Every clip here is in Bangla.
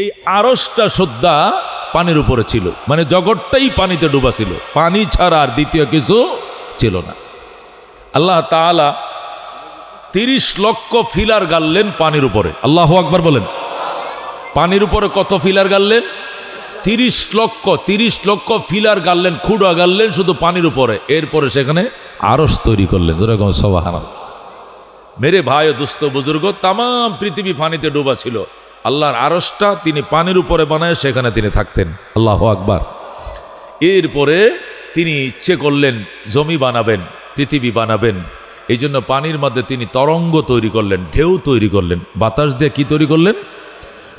এই আরশটা সদ্যা পানির উপরে ছিল, মানে জগৎটাই পানিতে ডুবা ছিল, পানি ছাড়া আর দ্বিতীয় কিছু ছিল না। আল্লাহ তাআলা 30 লক্ষ ফিলার গাড়লেন পানির উপরে। আল্লাহু আকবার বলেন। পানির উপরে কত ফিলার গাড়লেন? 30 লক্ষ ফিলার গাড়লেন, খুঁড়া গাড়লেন শুধু পানির উপরে। এরপরে সেখানে আরশ তৈরি করলেন। যেরকম সুবহানাল্লাহ। মেরে ভাই ও দুস্থ বুজুর্গ, তাম পৃথিবী পানিতে ডুবা ছিল, আল্লাহর আরশটা তিনি পানির উপরে বানায় সেখানে তিনি থাকতেন। আল্লাহু আকবার। এরপরে তিনি ইচ্ছে করলেন জমি বানাবেন, পৃথিবী বানাবেন, এই জন্য পানির মধ্যে তিনি তরঙ্গ তৈরি করলেন, ঢেউ তৈরি করলেন। বাতাস দিয়ে কি তৈরি করলেন?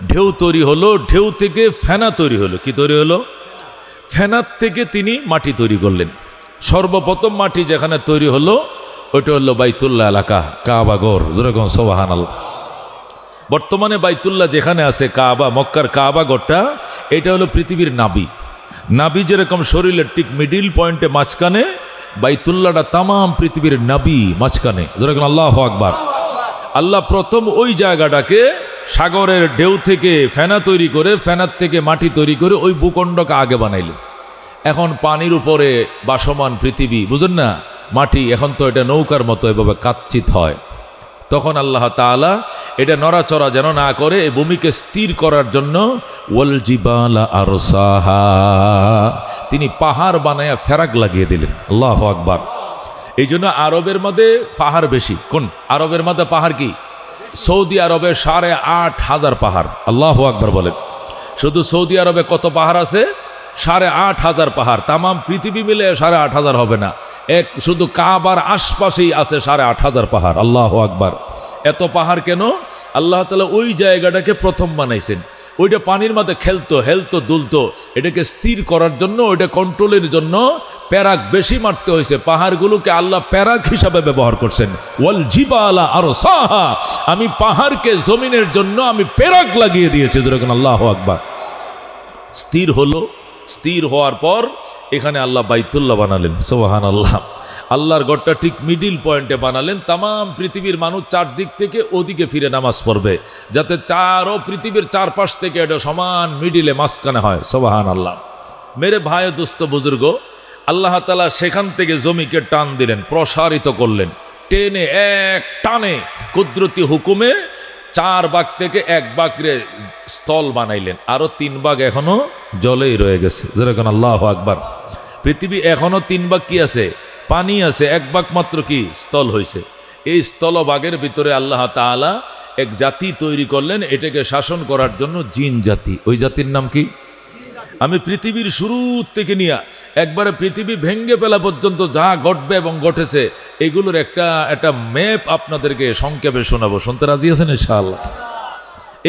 ঢেউ তৈরি হলো। ঢেউ থেকে ফেনা তৈরি হলো। কি তৈরি হলো? ফেনার থেকে তিনি মাটি তৈরি করলেন। সর্বপ্রথম মাটি যেখানে তৈরি হলো ওইটা হলো বাইতুল্লাহ এলাকা, কাবা ঘর। যেরকম সুবহানাল্লাহ। বর্তমানে বাইতুল্লাহ যেখানে আছে, কাবা, মক্কার কাবা ঘরটা, এটা হলো পৃথিবীর নাবি। নাবি যেরকম শরীরের ঠিক মিডিল পয়েন্টে মাঝখানে, বাইতুল্লাহটা তাম পৃথিবীর নাবি মাঝখানে। যেরকম আল্লাহু আকবার। আল্লাহ প্রথম ওই জায়গাটাকে সাগরের ঢেউ থেকে ফেনা তৈরি করে, ফেনার থেকে মাটি তৈরি করে ওই ভূখণ্ডকে আগে বানাইলেন। এখন পানির উপরে বাসমান পৃথিবী, বুঝেন না, মাটি, এখন তো এটা নৌকার মতো এভাবে কাচ্চিত হয়। তখন আল্লাহ তাআলা এটা নড়াচড়া যেন না করে এই ভূমিকে স্থির করার জন্য ওয়াল জিবালা আরসাহা, তিনি পাহাড় বানায়া ফেরাক লাগিয়ে দিলেন। আল্লাহু আকবার। এই জন্য আরবের মধ্যে পাহাড় বেশি। কোন আরবের মধ্যে পাহাড় কি? সৌদি আরবে 8,500 পাহাড়। আল্লাহু আকবার বলেন। শুধু সৌদি আরবে কত পাহাড় আছে? 8,500 পাহাড়। তাম পৃথিবী মিলে 8,500 হবে না, এক শুধু কাবার আশপাশেই আছে 8,500 পাহাড়। আল্লাহু আকবার। এত পাহাড় কেন? আল্লাহ তাআলা ওই জায়গাটাকে প্রথম বানাইছেন। ওইটা পানির মধ্যে খেলতো, হেলতো, দুলতো, এটাকে স্থির করার জন্য, ওইটা কন্ট্রোলের জন্য প্যারাক বেশি মারতে হয়েছে। পাহাড়গুলোকে আল্লাহ প্যারাক হিসাবে ব্যবহার করছেন। ওয়াল জিবালা আরসাহা, আমি পাহাড়কে জমিনের জন্য আমি প্যারাক লাগিয়ে দিয়েছি। যেরকম আল্লাহু আকবার। স্থির হলো। স্থির হওয়ার পর এখানে আল্লাহ বাইতুল্লাহ বানালেন। সুবহানাল্লাহ। আল্লাহর ঘরটা ঠিক মিডিল পয়েন্টে বানালেন। তাম পৃথিবীর মানুষ চারদিক থেকে ওদিকে ফিরে নামাজ পড়বে, যাতে পৃথিবীর চারপাশ থেকে এটা সমান মিডিলে মাঝখানে হয়। সুবহানাল্লাহ। মেরে ভাই দোস্ত বুজুর্গ, আল্লাহ তাআলা সেখান থেকে জমিকে টান দিলেন, প্রসারিত করলেন। টেনে এক টানে কুদরতি হুকুমে 4 ভাগ থেকে 1 ভাগে স্থল বানাইলেন। আরো 3 ভাগ এখনো জলেই রয়ে গেছে। যেরকম আল্লাহু আকবার। পৃথিবী এখনো 3 ভাগ কি আছে? পানি আছে। 1 ভাগ মাত্র কি স্থল হয়েছে। এই স্থলভাগের ভিতরে আল্লাহ তাআলা এক জাতি তৈরি করলেন, এটাকে শাসন করার জন্য জিন জাতি। ওই জাতির নাম কি? আমি পৃথিবীর শুরু থেকে নিয়ে একবারে পৃথিবী ভেঙ্গে ফেলা পর্যন্ত যা ঘটবে এবং ঘটেছে এগুলোর একটা ম্যাপ আপনাদেরকে সংক্ষেপে শোনাবো। শুনতে রাজি আছেন ইনশাআল্লাহ?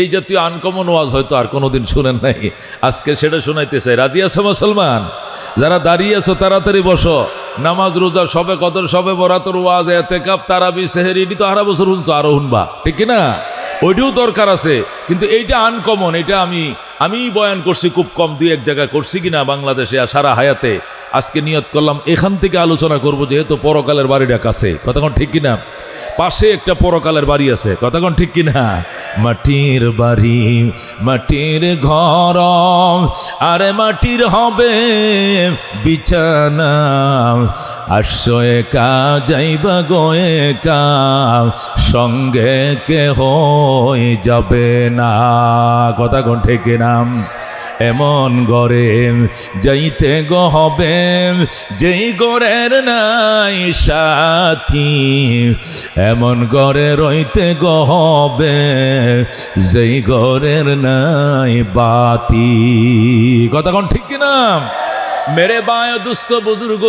এই জাতীয় আনকমন ওয়াজ হয়তো আর কোনোদিন শুনেন নাই, আজকে সেটা শোনাইতে চাই। রাজি আছো মুসলমান? যারা দাঁড়িয়ে আছো তাড়াতাড়ি বসো। নামাজ, রোজা, সবে কদর, সবে বরাতর ওয়াজ, ইতিকাফ, তারাবি, সেহরি, এটি তো আরা বছর শুনছো, আরো শুনবা, ঠিক কিনা? ওইটাও দরকার আছে, কিন্তু এইটা আনকমন। এটা আমি বয়ান করছি খুব কম, 2-1 জায়গায় করছি কিনা বাংলাদেশে আর সারা হায়াতে। আজকে নিয়ত করলাম এখান থেকে আলোচনা করব, যেহেতু পরকালের বাড়িটা কাছে। কতক্ষণ ঠিক কিনা? পাশে একটা পরকালের বাড়ি আছে। কতক্ষণ ঠিক কিনা? মাটির বাড়ি, মাটির ঘর, আরে মাটির হবে বিছানা, আসো একা যাইবা গো একা, সঙ্গে কেহ যাবে না। কতক্ষণ ঠিক কিনা? এমন ঘরে যাইতে গো হবে যেই ঘরের নাই সাথী, এমন ঘরে রইতে গো হবে যেই ঘরের নাই বাতি। কতক্ষণ ঠিক কিনা? মেরে বায় দুস্থ বুজুর্গ,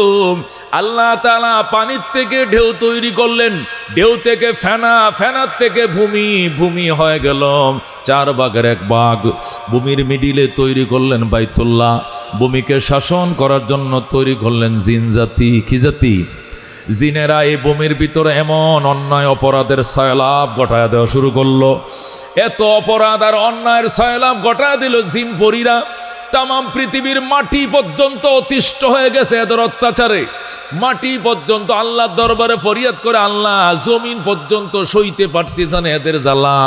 আল্লাহ তাআলা পানির থেকে ঢেউ তৈরি করলেন, ঢেউ থেকে ফেনা, ফেনার থেকে ভূমি, ভূমি হয়ে গেল 4 ভাগের 1 ভাগ। ভূমির মিডিলে তৈরি করলেন বাইতুল্লাহ। ভূমিকে শাসন করার জন্য তৈরি করলেন জিন জাতি। কি জাতি? জিনেরা এই ভূমির ভিতরে এমন অন্যায় অপরাধের সয়লাভ ঘটায় দেওয়া শুরু করলো। এত অপরাধ আর অন্যায়ের সয়লাভ ঘটায় দিল জিন পরীরা। তামাম পৃথিবীর মাটি পর্যন্ত অতিষ্ঠ হয়ে গেছে এদের অত্যাচারে। মাটি পর্যন্ত আল্লাহর দরবারে ফরিয়াদ করে, আল্লাহ জমিন পর্যন্ত সইতে পারতেছে না এদের জ্বালা,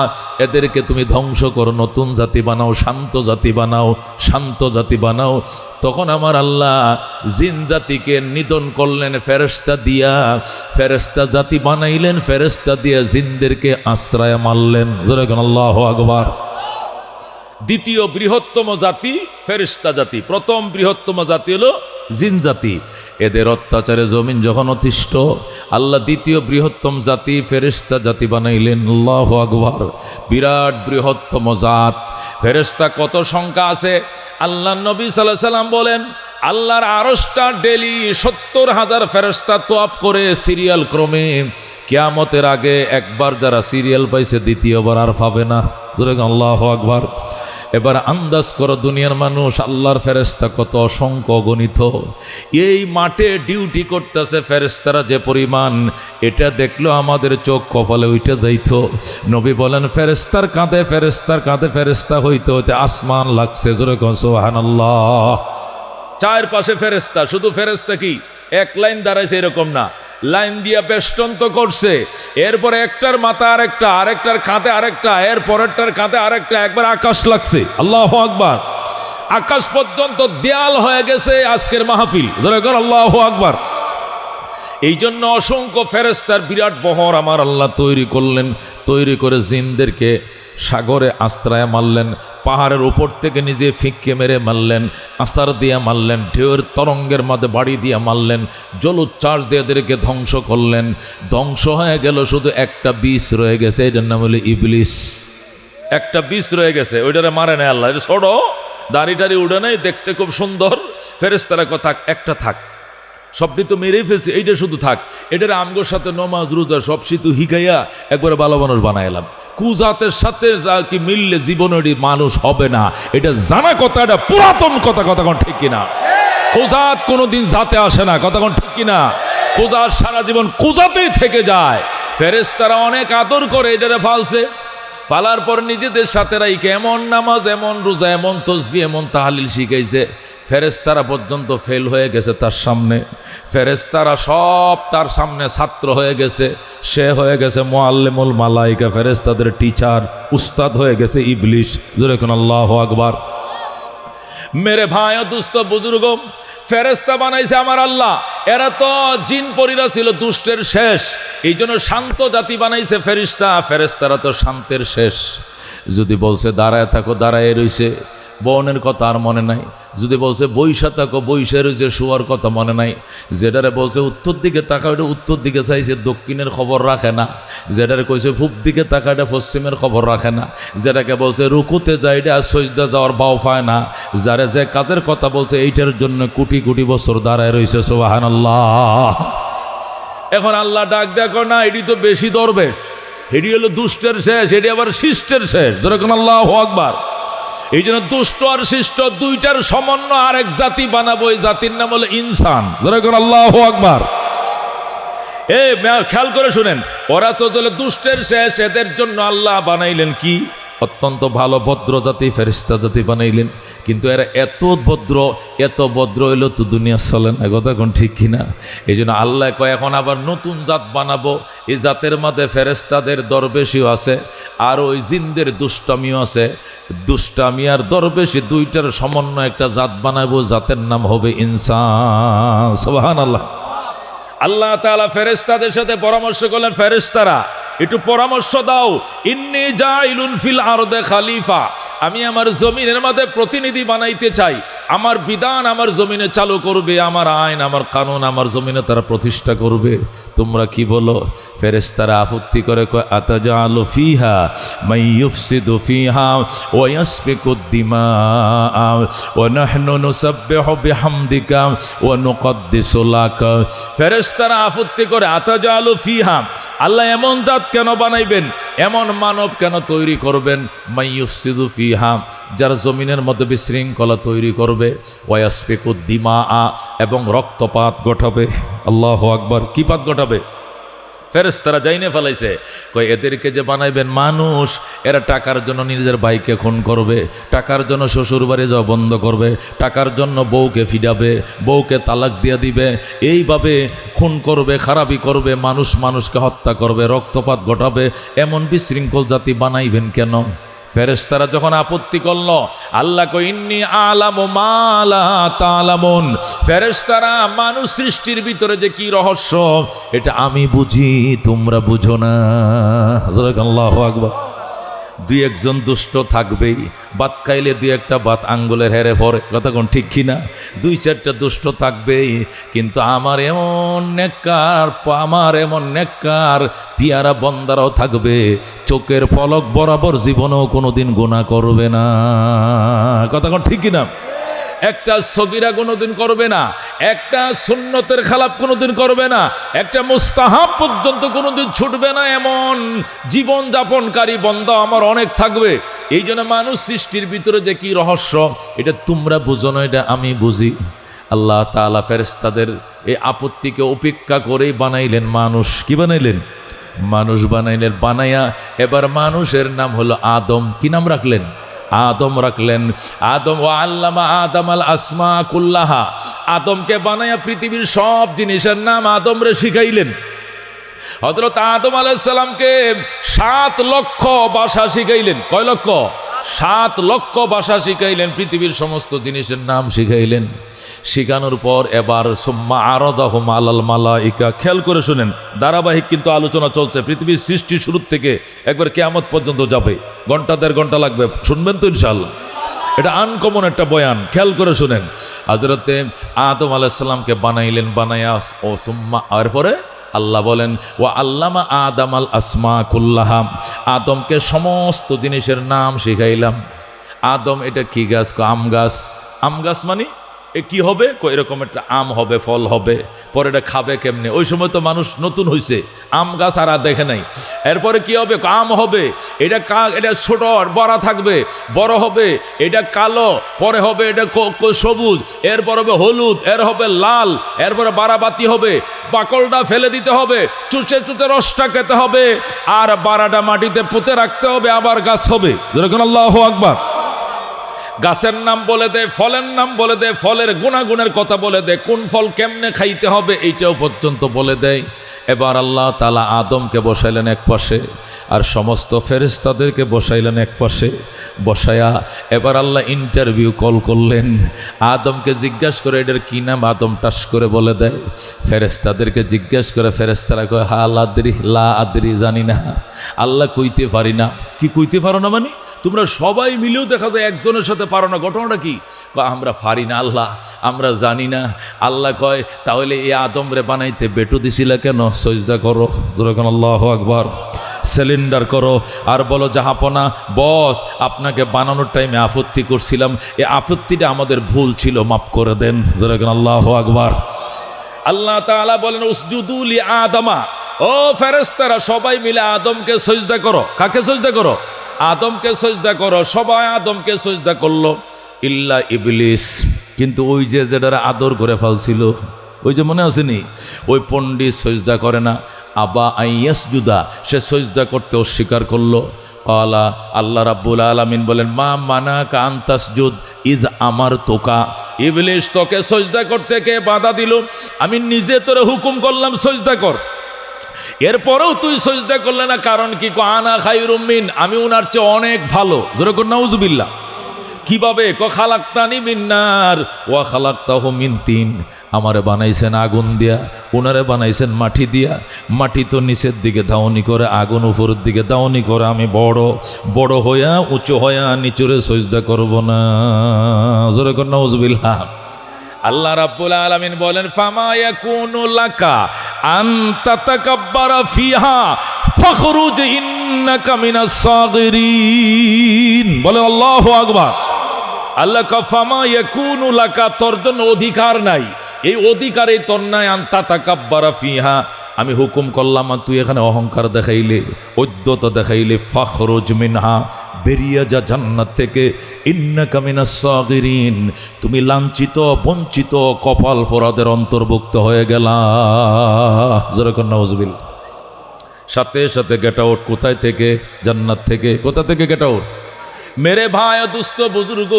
এদেরকে তুমি ধ্বংস করো, নতুন জাতি বানাও, শান্ত জাতি বানাও, শান্ত জাতি বানাও। তখন আমার আল্লাহ জিন জাতিকে নিধন করলেন ফেরেশতা দিয়া, ফেরেশতা জাতি বানাইলেন, ফেরেশতা দিয়া জিনদেরকে আশ্রয় মারলেন। জোরে কোন আল্লাহু আকবার। দ্বিতীয় বৃহত্তম জাতি ফেরেশতা জাতি, প্রথম বৃহত্তম জাতি হলো জিন জাতি। এদের অত্যাচারে জমিন যখন অতিষ্ঠ, আল্লাহ দ্বিতীয় বৃহত্তম জাতি ফেরেশতা জাতি বানাইলেন। আল্লাহু আকবার। বিরাট বৃহত্তম জাত। ফেরেশতা কত সংখ্যা আছে? আল্লাহ নবী সাল্লাল্লাহু আলাইহি সাল্লাম বলেন, আল্লাহর আরশটা ডেলি 70,000 ফেরেশতা তোয়াব করে সিরিয়াল ক্রমে। কিয়ামতের আগে একবার যারা সিরিয়াল পাইছে দ্বিতীয়বার আর পাবে না। আল্লাহু আকবার। এবার আন্দাজ করো দুনিয়ার মানুষ, আল্লাহর ফেরেশতা কত অসংখ্য অগণিত। এই মাঠে ডিউটি করতেছে ফেরেশতারা যে পরিমাণ, এটা দেখলো আমাদের চোখ কপালে উঠে যাইত। নবী বলেন ফেরেশতার কাঁধে ফেরেশতার কাঁধে ফেরেশতা হইতে হইতে আসমান লাগছে। জোরে কোন সুবহানাল্লাহ। চারপাশে ফেরেশতা, শুধু ফেরেশতা কি এক লাইন দাঁড়াইছে এরকম না, লাইন দিয়া বেষ্টন্ত করছে। এরপরে একটার মাথা আরেকটা, আরেকটার কাঁধে আরেকটা, এর পরেরটার কাঁধে আরেকটা, একবার আকাশ লাগছে। আল্লাহু আকবার। আকাশ পর্যন্ত দেয়াল হয়ে গেছে আজকের মাহফিল। ধরে কর আল্লাহু আকবার। এই জন্য অসংখ্য ফেরেশতার বিরাট বহর আমার আল্লাহ তৈরি করলেন। তৈরি করে জিনদেরকে সাগরে আশ্রয় মারলেন, পাহাড়ের উপর থেকে নিজে ফিক্কে মেরে মারলেন, আসার দিয়ে মারলেন, ঢেউয়ের তরঙ্গের মাঝে বাড়ি দিয়ে মারলেন, জলোচ্ছ্বাস দিয়ে এদেরকে ধ্বংস করলেন। ধ্বংস হয়ে গেল, শুধু একটা বিষ রয়ে গেছে, এটার নাম হলো ইবলিস। একটা বিষ রয়ে গেছে, ওইটারে মারে নাই আল্লাহ। এটা ছোট, দাড়ি টাড়ি উঠে নাই, দেখতে খুব সুন্দর। ফেরেশতারা কথা একটা থাক, সবটি তো মেরেই ফেলছে, এইটা শুধু থাক। এটার আমগোর সাথে নমাজ রোজা সব সিতু হিকাইয়া একবারে ভালো মানুষ বানাইলাম। কুজাতের সাথে যা কি মিললে জীবনে মানুষ হবে না, এটা জানা কথা, এটা পুরাতন কথা। কথা কোন ঠিক কিনা? কুজাত কোনোদিন জাতে আসে না। কথা কোন ঠিক কিনা? কুজাত সারা জীবন কুজাতেই থেকে যায়। ফেরেশতারা অনেক আদর করে এটারে ফালছে। ফালার পর নিজেদের সাথে রাইকে এমন নামাজ, এমন রোজা, এমন তসবিহ, এমন তাহলিল শিখাইছে, ফেরেশতারা পর্যন্ত ফেল হয়ে গেছে তার সামনে। ফেরেশতারা সব তার সামনে ছাত্র হয়ে গেছে। সে হয়ে গেছে মুআল্লিমুল মালাইকা, ফেরেশতাদের টিচার, উস্তাদ হয়ে গেছে ইবলিস। জোরে কোন আল্লাহু আকবার। মেরে ভাই ও দুস্থ বুজুর্গ, ফেরেশতা বানাইছে আমার আল্লাহ। এরা তো জিন পরীরা ছিল দুষ্টের শেষ, এই জন্য শান্ত জাতি বানাইছে ফেরেশতা। ফেরেশতারা তো শান্তের শেষ। যদি বলছে দাঁড়ায় থাকো, দাঁড়ায় রইছে, বনের কথা আর মনে নাই। যদি বলছে বৈশা থাকো, বৈশা রয়েছে, শোয়ার কথা মনে নাই। যেটারে বলছে উত্তর দিকে তাকা, ওটা উত্তর দিকে চাইছে, দক্ষিণের খবর রাখে না। যেটারে কইছে পূব দিকে তাকা, এটা পশ্চিমের খবর রাখে না। যেটাকে বলছে রুকুতে যায়, এটা সজদা যাওয়ার বাও পায় না। যারা যে কাজের কথা বলছে এইটার জন্য কোটি কোটি বছর দাঁড়ায় রয়েছে। সুবহানাল্লাহ। এখন আল্লাহ ডাক দেখো না, এটি তো বেশি দরবেশ, এটি হলো দুষ্টের শেষ, এটি আবার শিষ্টের শেষ। যেরকম আল্লাহু আকবার। এই জন্য দুষ্ট আর শিষ্ট দুইটার সমন্বয় আরেক জাতি বানাবো, এই জাতির নাম হলো ইনসান। যেরকম আল্লাহু আকবার। খেয়াল করে শুনেন, ওরা তো দুষ্টের শেষ, এদের জন্য আল্লাহ বানাইলেন কি? অত্যন্ত ভালো ভদ্র জাতি, ফেরেশতা জাতি বানাইলেন। কিন্তু এরা এত ভদ্র হইলো তো দুনিয়া চলে না। কথা কোন ঠিক কিনা? এই জন্য আল্লাহ কয় এখন আবার নতুন জাত বানাবো। এই জাতের মধ্যে ফেরেশতাদের দরবেশিও আছে, আর ওই জিনদের দুষ্টামিও আছে। দুষ্টামি আর দরবেশি দুইটার সমন্বয় একটা জাত বানাবো, জাতের নাম হবে ইনসান। সুবহানাল্লাহ। আল্লাহ তাআলা ফেরেশতাদের সাথে পরামর্শ করলেন, ফেরেশতারা একটু পরামর্শ দাও। ইন্নী জাইলুন ফিল আরদে খলিফা, আমি আমার জমিনের মধ্যে প্রতিনিধি বানাইতে চাই। আমার বিধান আমার জমিনে চালু করবে, আমার আইন, আমার কানুন আমার জমিনে তারা প্রতিষ্ঠা করবে। তোমরা কি বলো? ফেরেশতারা আপত্তি করে কয়, আতাজালু ফিহা মান ইউফসিদু ফিহা ওয়া ইয়াসফিকুদ দিমা ওয়া নাহনু নুসাব্বিহু বিহামদিকা ওয়া নুকদ্দিসু লাক। ফেরেশতারা আপত্তি করে, আতাজালু ফিহা, আল্লাহ এমন জাত কেন বানাইবেন, এমন মানব কেন তৈরি করবেন? মাইয়ুফসিদু ফিহা, যারা জমিনের মধ্যে বিশৃঙ্খলা তৈরি করবে, ওয়ায়াসফিকুদ দিমা, এবং রক্তপাত ঘটাবে। আল্লাহু আকবার। কি পাত ঘটাবে? ফেরেশতারা জাইনে ফেলাইছে, কই এদেরকে যে বানাইবেন মানুষ, এরা টাকার জন্য নিজের ভাইকে খুন করবে, টাকার জন্য শ্বশুর বাড়ি যাওয়া বন্ধ করবে, টাকার জন্য বউকে ফিডাবে, বউকে তালাক দিয়ে দিবে, এইভাবে খুন করবে, খারাপি করবে, মানুষ মানুষকে হত্যা করবে, রক্তপাত ঘটাবে, এমন বিশৃঙ্খল জাতি বানাইবেন কেন? ফেরেশতারা যখন আপত্তি করল, আল্লাহ কই ইন্নী আলামু মা লা তা'লামুন, ফেরেশতারা মানুষ সৃষ্টির ভিতরে যে কি রহস্য এটা আমি বুঝি, তোমরা বুঝো না। আল্লাহু আকবার। দুই একজন দুষ্ট থাকবেই, বাত খাইলে দুই একটা বাত আঙ্গুলের হেরে পড়ে, কথা কোন ঠিক কিনা? দুই চারটা দুষ্ট থাকবেই, কিন্তু আমার এমন নেককার পিয়ারা বন্দারাও থাকবে, চোখের পলক বরাবর জীবনেও কোনোদিন গুনাহ করবে না, কথা কোন ঠিক কিনা? একটা সগীরা কোনোদিন করবে না, একটা সুন্নতের খেলাপ কোনোদিন করবে না, একটা মুস্তাহাব পর্যন্ত কোনোদিন ছুটবে না, এমন জীবন যাপনকারী বান্দা আমার অনেক থাকবে। এই জন্য মানুষ সৃষ্টির ভিতরে যে কি রহস্য এটা তোমরা বুঝো না, এটা আমি বুঝি। আল্লাহ তাআলা ফেরেশতাদের এই আপত্তিকে উপেক্ষা করেই বানাইলেন মানুষ। কি বানাইলেন? মানুষ বানাইলেন। বানাইয়া এবার মানুষের নাম হলো আদম। কি নাম রাখলেন? আদম রাখলেন। আদম ও আল্লামা আদম আল আসমা কুল্লাহা, আদমকে বানায়া পৃথিবীর সব জিনিসের নাম আদমরে শিখাইলেন। হযরত আদম আলাইহিস সালামকে 7 লক্ষ ভাষা শিখাইলেন। কয় লক্ষ? 7 লক্ষ ভাষা শিখাইলেন, পৃথিবীর সমস্ত জিনিসের নাম শিখাইলেন। শিখানোর পর এবার সুম্মা আরাদাহুম আলাল মালাইকা, খেয়াল করে শুনেন, ধারাবাহিক কিন্তু আলোচনা চলছে, পৃথিবীর সৃষ্টি শুরু থেকে একবার কিয়ামত পর্যন্ত যাবে, ঘন্টা 1.5 ঘন্টা লাগবে, শুনবেন তো ইনশাআল্লাহ। এটা আনকমন একটা বয়ান, খেয়াল করে শুনেন। হযরতে আদম আলাইহিস সালামকে বানাইলেন, বানায়া ও সুম্মা, এরপরে আল্লাহ বলেন ওয়া আল্লামা আদম আল আসমা কুল্লাহা, আদমকে সমস্ত জিনিসের নাম শিখাইলাম। আদম এটা কি গাছ? আম গাছ। আম গাছ মানে এ কি হবে? এরকম একটা আম হবে, ফল হবে, পরে এটা খাবে কেমনে? ওই সময় তো মানুষ নতুন হয়েছে, আম গাছ আর দেখে নাই। এরপরে কি হবে? আম হবে, এটা এটা ছোট বড়া থাকবে, বড় হবে, এটা কালো, পরে হবে এটা সবুজ, এরপর হবে হলুদ, এর হবে লাল, এরপরে বারাবাতি হবে, বাকলটা ফেলে দিতে হবে, চুচে চুচে রসটা খেতে হবে, আর বারাটা মাটিতে পুঁতে রাখতে হবে, আবার গাছ হবে। যেরকম আল্লাহু আকবার। গাছের নাম বলে দেয়, ফলের নাম বলে দেয়, ফলের গুণাগুণের কথা বলে দেয়, কোন ফল কেমনে খাইতে হবে এইটাও পর্যন্ত বলে দেয়। এবার আল্লাহ তাআলা আদমকে বসাইলেন এক পাশে, আর সমস্ত ফেরেশতাদেরকে বসাইলেন এক পাশে। বসায়া এবার আল্লাহ ইন্টারভিউ কল করলেন, আদমকে জিজ্ঞাসা করে এটার কি নাম? আদম টাস করে বলে দেয়। ফেরেশতাদেরকে জিজ্ঞাসা করে, ফেরেশতারা কয় হা লা আদরি, জানি না, আল্লাহ কইতে পারি না। কি কইতে পারো না মানে? তোমরা সবাই মিলেও দেখা যায় একজনের সাথে পারো না, ঘটনাটা কি? আমরা পারি না আল্লাহ, আমরা জানি না। আল্লাহ কয় তাহলে এই আদমরে বানাইতে বেটু দিছিলা কেন? সজদা করো, যেরকম আল্লাহু আকবার, সিলিন্ডার করো, আর বলো জাহাপনা বস আপনাকে বানানোর টাইমে আপত্তি করছিলাম, এই আপত্তিটা আমাদের ভুল ছিল, মাফ করে দেন, যেরকম আল্লাহু আকবার। আল্লাহ তাআলা বলেন উসজুদু লি আদমা, ও ফেরেশতারা সবাই মিলে আদমকে সজদা করো। কাকে সজদা করো? আদমকে সজদা করো। সবাই আদমকে সজদা করলো, ইল্লা ইবলিস, কিন্তু ওই যে যেটার আদর করে ফেলছিল, ওই যে মনে আসেনি, ওই পণ্ডিত সজদা করে না। আবা আইয়াসজুদা, সে সজদা করতে অস্বীকার করলো। কালা, আল্লাহ রাব্বুল আলামিন বলেন মা মানাকা আন তাসজুদ ইজ আমার তোকা, ইবলিস তোকে সজদা করতে কে বাধা দিল? আমি নিজে তোরে হুকুম করলাম সজদা কর, এরপরেও তুই সজদা করলে না, কারণ কি? আনা খায়রুম মিন, আমি উনার চেয়ে অনেক ভালো। যেরকম নাউজুবিল্লাহ। কিভাবে? খালাক্তানি মিন নার ওয়া খালাক্তাহু মিন তিন, আমারে বানাইছেন আগুন দিয়া, উনারে বানাইছেন মাটি দিয়া। মাটি তো নিচের দিকে দাওনি করে, আগুন উপরের দিকে দাওনি করে। আমি বড় হইয়া উঁচু হইয়া নিচুরে সজদা করব না। যেরকম নাউজুবিল্লাহ। আল্লাহ রাব্বুল আলামিন বলেন ফামা ইয়াকুনু লাকা আন তাতাকাব্বারা ফিহা ফাখরুজ ইন্নাকা মিনাস সাগিরিন। বলে আল্লাহু আকবার। আল্লাহ কা ফামা ইয়াকুনু লাকা, তোর জন্য অধিকার নাই, এই অধিকারে তোর নাই। আন তাতাকাব্বারা ফিহা, আমি হুকুম করলাম আর তুই এখানে অহংকার দেখাইলে, ঐদ্যতা দেখাইলে। ফাখরুজ মিনহা, বেরিয়ে যা জান্নাত থেকে। ইন্নাকা মিনাস সাগিরিন, তুমি লাঞ্ছিত বঞ্চিত কপাল পোড়াদের অন্তর্ভুক্ত হয়ে গেলা। যেরকম নাউজুবিল্লাহ। সাথে সাথে গেট আউট। কোথায় থেকে? জান্নাত থেকে। কোথা থেকে গেট আউট? মেরে ভাই দুস্থ বুজুর্গ,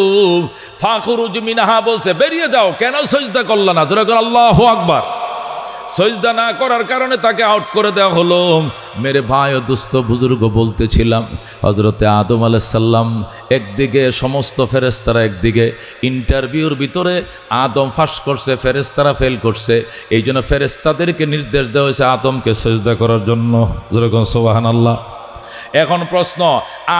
ফাখরুজ মিনহা বলছে বেরিয়ে যাও। কেন সজদা করলা না? তোরা কর আল্লাহু আকবার। সজদা না করার কারণে তাকে আউট করে দেওয়া হলো। মেরে ভাই ও দুস্থ বুজুর্গ বলতেছিলাম, হজরতে আদম আলাইহিস সালাম একদিকে, সমস্ত ফেরেশতারা একদিকে। ইন্টারভিউর ভিতরে আদম ফাঁস করছে, ফেরেশতারা ফেল করছে। এই জন্য ফেরেশতাদেরকে নির্দেশ দেওয়া হয়েছে আদমকে সজদা করার জন্য। যেরকম সুবহানাল্লাহ। এখন প্রশ্ন,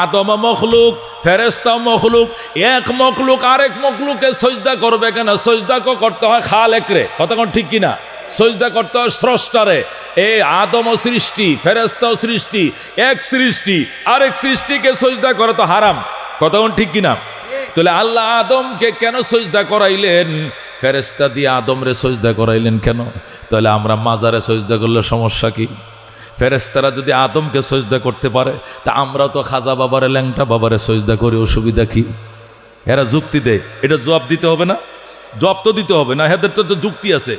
আদম মখলুক, ফেরেশতা মখলুক, এক মখলুক আরেক মখলুকে সজদা করবে কেন? সজদা করতে হয় খালেকরে, কতক্ষণ ঠিক কিনা? সজদা করতে হয় স্রষ্টারে। এই আদম সৃষ্টি, ফেরেশতাও সৃষ্টি, এক সৃষ্টি আরেক সৃষ্টিকে সজদা করা তো হারাম, কতক্ষণ ঠিক কিনা? তাহলে আল্লাহ আদমকে কেন সজদা করাইলেন? ফেরেশতা দিয়ে আদমরে সজদা করাইলেন কেন? তাহলে আমরা মাজারে সজদা করলে সমস্যা কি? ফেরেশতারা যদি আদমকে সজদা করতে পারে, তা আমরাও তো খাজা বাবারে, ল্যাংটা বাবারে সজদা করি, অসুবিধা কি? এরা যুক্তি দেয়, এটা জবাব দিতে হবে না? জবাব তো দিতে হবে না, এদের তো যুক্তি আছে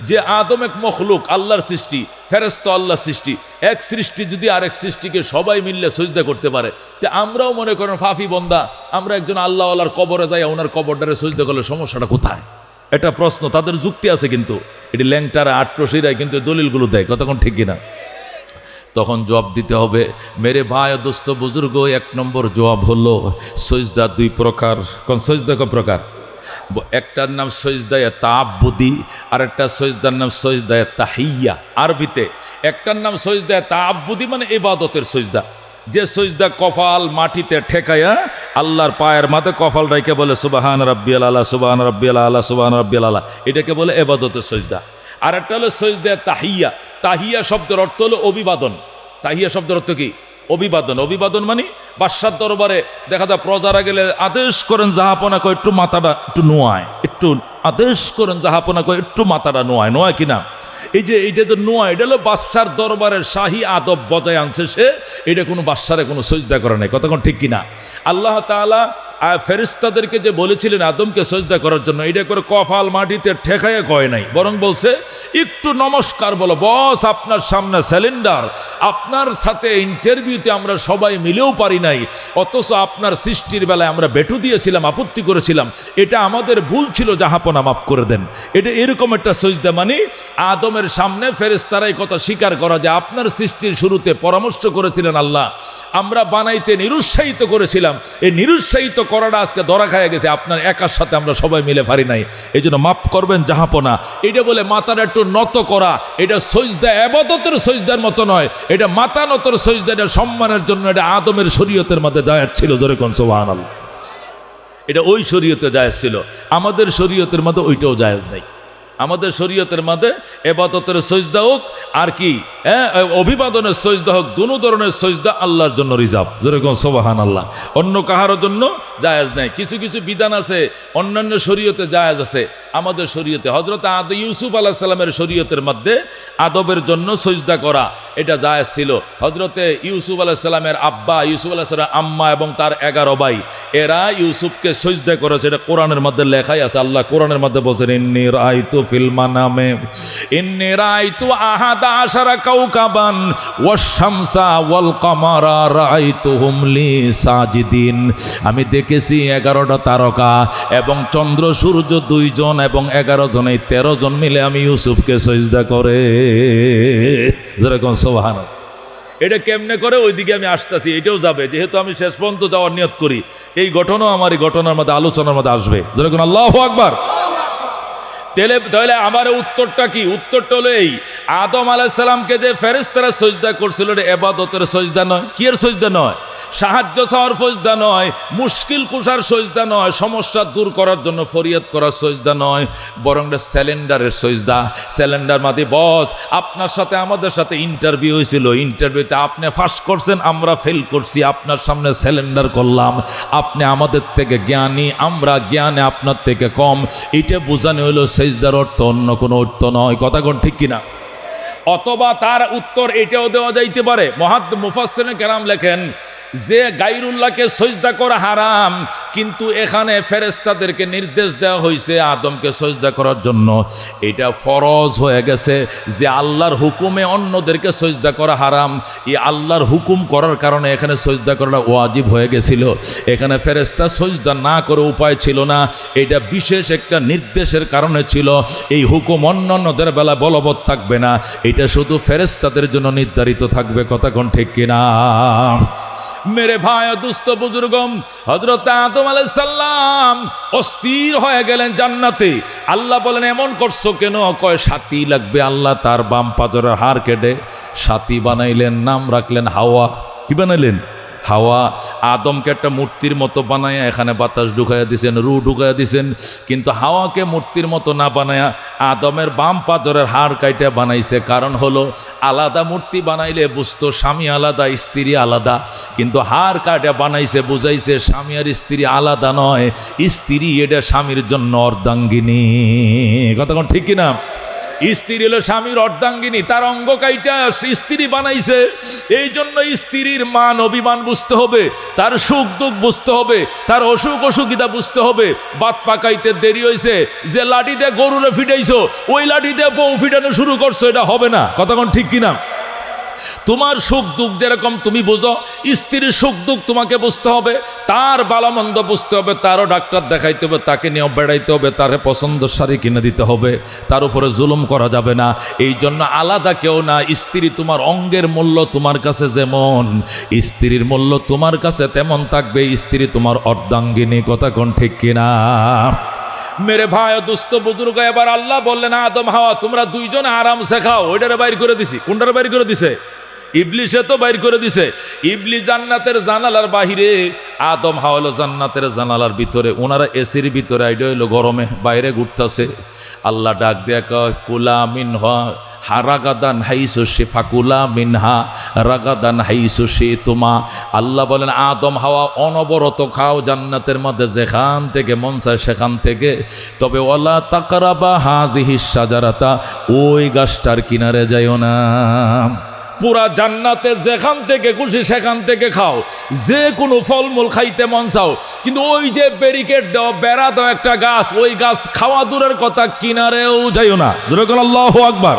যে আদম এক মখলুক, আল্লাহর সৃষ্টি, ফেরেশতা আল্লাহর সৃষ্টি, এক সৃষ্টি যদি আরেক সৃষ্টিকে সবাই মিললে সজদা করতে পারে, তা আমরাও মনে করেন ফাফি বন্দা, আমরা একজন আল্লাহ আল্লাহর কবরে যাই, ওনার কবরটারে সজদা করলে সমস্যাটা কোথায়? এটা প্রশ্ন, তাদের যুক্তি আছে, কিন্তু এটি ল্যাংটারা আট্রসিরাই কিন্তু দলিলগুলো দেয়, কতক্ষণ ঠিক কিনা? তখন জবাব দিতে হবে। মেরে ভাই দোস্ত বুজুর্গ, এক নম্বর জবাব হলো সজদা দুই প্রকার। কোন সজদা? ক প্রকার? একটার নাম সজদায়ে তাআব্বুদি, আর একটা সজদার নাম সজদায়ে তাহিয়া আরবিতে। একটার নাম সজদায়ে তাআব্বুদি মানে ইবাদতের সজদা, যে সজদা কপাল মাটিতে ঠেকায়া আল্লাহর পায়ের মাঝে কপাল রাইকে বলে সুবহান রাব্বিয়াল আলা, সুবহান রাব্বিয়াল আলা, সুবহান রাব্বিয়াল আলা, এটাকে বলে ইবাদতের সজদা। আর একটা হলো সজদায়ে তাহিয়া। তাহিয়া শব্দের অর্থ হলো অভিবাদন। তাহিয়া শব্দের অর্থ কি? অভিবাদন। অভিবাদন মানে বাদশার দরবারে দেখা যায় প্রজারা গেলে আদেশ করেন জাহাপনা কয় একটু মাথাটা একটু নোয়ায়, একটু আদেশ করেন জাহাপনা কয় একটু মাথাটা নোয়ায়, নোয়ায় কিনা? এই যে এইটা যে নোয়ায়, এটা হলো বাদশার দরবারের শাহী আদব বজায় আনছে সে। এটা কোনো বাদশারে কোনো সজদা করে নাই, কতক্ষণ ঠিক কিনা? আল্লাহ তাআলা ফেরেশতাদেরকে যে বলেছিলেন আদমকে সজদা করার জন্য, এটা করে কপাল মাটিতে ঠেকাইয়া কয় নাই, বরং বলছে একটু নমস্কার বলো, বস আপনার সামনে সিলিন্ডার, আপনার সাথে ইন্টারভিউতে আমরা সবাই মিলেও পারি নাই, অথচ আপনার সৃষ্টির বেলায় আমরা বেটু দিয়েছিলাম, আপত্তি করেছিলাম, এটা আমাদের ভুল ছিল, জাহাপনা মাফ করে দেন। এটা এরকম একটা সজদা, মানে আদমের সামনে ফেরেশতারা এই কথা স্বীকার করা যে আপনার সৃষ্টির শুরুতে পরামর্শ করেছিলেন আল্লাহ, আমরা বানাইতে নিরুৎসাহিত করেছিলাম, এই নিরুৎসাহিত করাটা আজকে ধরা খাইয়া গেছে, আপনার একার সাথে আমরা সবাই মিলে পারি নাই, এই জন্য মাফ করবেন জাহাপনা। এটা বলে মাথাটা একটু নত করা, এটা সজদা ইবাদতের সজদার মতো নয়, এটা মাথা নতর সজদা, এটা সম্মানের জন্য, এটা আদমের শরীয়তের মধ্যে জায়েজ ছিল, জোরে কোন সুবহানাল্লাহ। এটা ওই শরীয়তে জায়েজ ছিল, আমাদের শরীয়তের মধ্যে ওইটাও জায়েজ নাই। আমাদের শরীয়তের মধ্যে ইবাদতের সজদা হোক আর কি অভিবাদনের সজদা হোক, দুনো ধরনের সজদা আল্লাহর জন্য রিজার্ভ, যেরকম সুবহানাল্লাহ, অন্য কাহারও জন্য জায়েজ নাই। কিছু কিছু বিধান আছে অন্যান্য শরীয়তে জায়েজ আছে, আমাদের শরীয়তে হযরত ইউসুফ আলাইহিস সালামের শরীয়তের মধ্যে আদবের জন্য সজদা করা এটা জায়েজ ছিল। হযরতে ইউসুফ আলাইহিস সালামের আব্বা, ইউসুফ আলাইহিস সালামের আম্মা এবং তার 11 ভাই, এরা ইউসুফকে সজদা করেছে, এটা কোরআনের মধ্যে লেখাই আছে। আল্লাহ কোরআনের মধ্যে বলেন ইন্নী রাআইতু ফিল মানামে ইন্নী রাআইতু আহাদা আশারা কাওকাবান ওয়াশ শামসা ওয়াল কামারা রাআইতুহুম লি সাজিদিন, আমি দেখেছি 11টা তারকা এবং চন্দ্র সূর্য 2 জন এবং 11 জন, এই 13 জন মিলে আমি ইউসুফকে সজদা করে। যেরকম সুবহানাল্লাহ। এটা কেমনে করে ওইদিকে আমি আসতেছি, এটাও যাবে, যেহেতু আমি শেষ পর্যন্ত যাওয়ার নিয়ত করি, এই ঘটনাও আমার এই ঘটনার মধ্যে আলোচনার মধ্যে আসবে। যেরকম আল্লাহু আকবার। তাহলে আমার উত্তরটা কি? উত্তরটা হলো এই, আদম আলাইহিস সালামকে যে ফেরেশতারা সজদা করছিল, এটা ইবাদতের সজদা নয়। কি এর সজদা নয়? সাহায্য চাওয়ার সজদা নয়, মুশকিল কুশার সজদা নয়, সমস্যা দূর করার জন্য ফরিয়াদ করার সজদা নয়, বরং সিলিন্ডারের সজদা। সিলিন্ডার মাদি বস, আপনার সাথে আমাদের সাথে ইন্টারভিউ হয়েছিল, ইন্টারভিউতে আপনি পাস করছেন, আমরা ফেল করছি, আপনার সামনে সিলিন্ডার করলাম, আপনি আমাদের থেকে জ্ঞানী, আমরা জ্ঞানে আপনার থেকে কম, এটা বোঝানো হলো সেজদার অর্থ, অন্য কোনো অর্থ নয়। কথা কোন ঠিক কিনা? অথবা তার উত্তর এটাও দেওয়া যাইতে পারে, মুফাসসিরিন কেরাম লেখেন যে গায়রুল্লাহকে সিজদা করা হারাম, কিন্তু এখানে ফেরেশতাদেরকে নির্দেশ দেওয়া হয়েছে আদমকে সিজদা করার জন্য। এটা ফরজ হয়ে গেছে যে আল্লাহর হুকুমে অন্যদেরকে সিজদা করা হারাম, এই আল্লাহর হুকুম করার কারণে এখানে সিজদা করাটা ওয়াজিব হয়ে গেছিল। এখানে ফেরেশতা সিজদা না করে উপায় ছিল না, এটা বিশেষ একটা নির্দেশের কারণে ছিল। এই হুকুম অন্যান্যদের বেলা বলবৎ থাকবে না, এটা শুধু ফেরেশতাদের জন্য নির্ধারিত থাকবে। কথা কোন ঠিক কিনা? মেরে ভাই দুস্থ বুজুর্গম, হযরত আদম আলাইহিস সালাম অস্থির হয়ে গেলেন জান্নাতে। আল্লাহ বলেন এমন করছো কেন? কয় সাথী লাগবে। আল্লাহ তার বাম পাজরের হাড় কেটে সাথী বানাইলেন, নাম রাখলেন হাওয়া। কি বানাইলেন? হাওয়া। আদমকে একটা মূর্তির মতো বানায়া এখানে বাতাস ঢুকাইয়া দিছেন, রু ঢুকাইয়া দিছেন, কিন্তু হাওয়াকে মূর্তির মতো না বানায়া আদমের বাম পাজরের হাড় কাইটা বানাইছে। কারণ হলো আলাদা মূর্তি বানাইলে বুঝতো স্বামী আলাদা স্ত্রী আলাদা, কিন্তু হাড় কাটা বানাইছে বুঝাইছে স্বামী আর স্ত্রী আলাদা নয়, স্ত্রী এটা স্বামীর জন্য অর্ধাঙ্গিনী। কথা কোন ঠিক কিনা? স্ত্রী হলো স্বামীর অর্ধাঙ্গিনী, তার অঙ্গ কাইটা স্ত্রী বানাইছে। এই জন্য স্ত্রীর মান অভিমান বুঝতে হবে, তার সুখ দুঃখ বুঝতে হবে, তার অসুখ অসুবিধা বুঝতে হবে। বাত পাকাইতে দেরি হয়েছে, যে লাঠি দিয়ে গরুরে ফিটাইছো ওই লাঠি দিয়ে বউ ফিটানো শুরু করছো, এটা হবে না। কথা কোন ঠিক কিনা? তোমার সুখ দুঃখ যেরকম তুমি বুঝো, স্ত্রীর সুখ দুঃখ তোমাকে বুঝতে হবে, তার ভালোমন্দ বুঝতে হবে, তারও ডাক্তার দেখাইতে হবে, তাকে নিয়েও বেড়াইতে হবে, তার পছন্দ শাড়ি কিনে দিতে হবে, তার উপরে জুলুম করা যাবে না। এই জন্য আলাদা কেউ না। স্ত্রী তোমার অঙ্গের মূল্য তোমার কাছে যেমন, স্ত্রীর মূল্য তোমার কাছে তেমন থাকবে। স্ত্রী তোমার অর্ধাঙ্গিনী। কথা কোন ঠিক কিনা? মেরে ভাই দুস্থ বুজুর্গ, এবার আল্লাহ বললেন আদম হাওয়া তোমরা দুইজনে আরামসে খাও। ওইটারে বাইর করে দিছি। কোনটারে বাইর করে দিছে? ইবলিসে তো বাইর করে দিছে। ইবলিস জান্নাতের জানালার বাহিরে, আদম হাওয়া হলো জান্নাতের জানালার ভিতরে। ওনারা এসির ভিতরে, আইডিয়া হইলো গরমে বাইরে ঘুরতেছে। আল্লাহ ডাক দেয়া কয় কুলা মিনহা রাগাদান হাইসু শিফাকুলা মিনহা রাগাদান হাইসু শিতুমা। আল্লাহ বলেন আদম হাওয়া অনবরত খাও জান্নাতের মধ্যে, যেখান থেকে মন চায় সেখান থেকে, তবে ওয়ালা তাকরাবা হাযিহিস শাজারাতা, ওই গাছটার কিনারে যাইও না। পুরা জান্নাতে যেখান থেকে খুশি সেখান থেকে খাও, যে কোনো ফলমূল খাইতে মন চাও, কিন্তু ওই যে ব্যারিকেড দাও, বেড়া দাও একটা গাছ, ওই গাছ খাওয়া দূরের কথা, কিনারেও যাইও না। যেরকম আল্লাহু আকবার।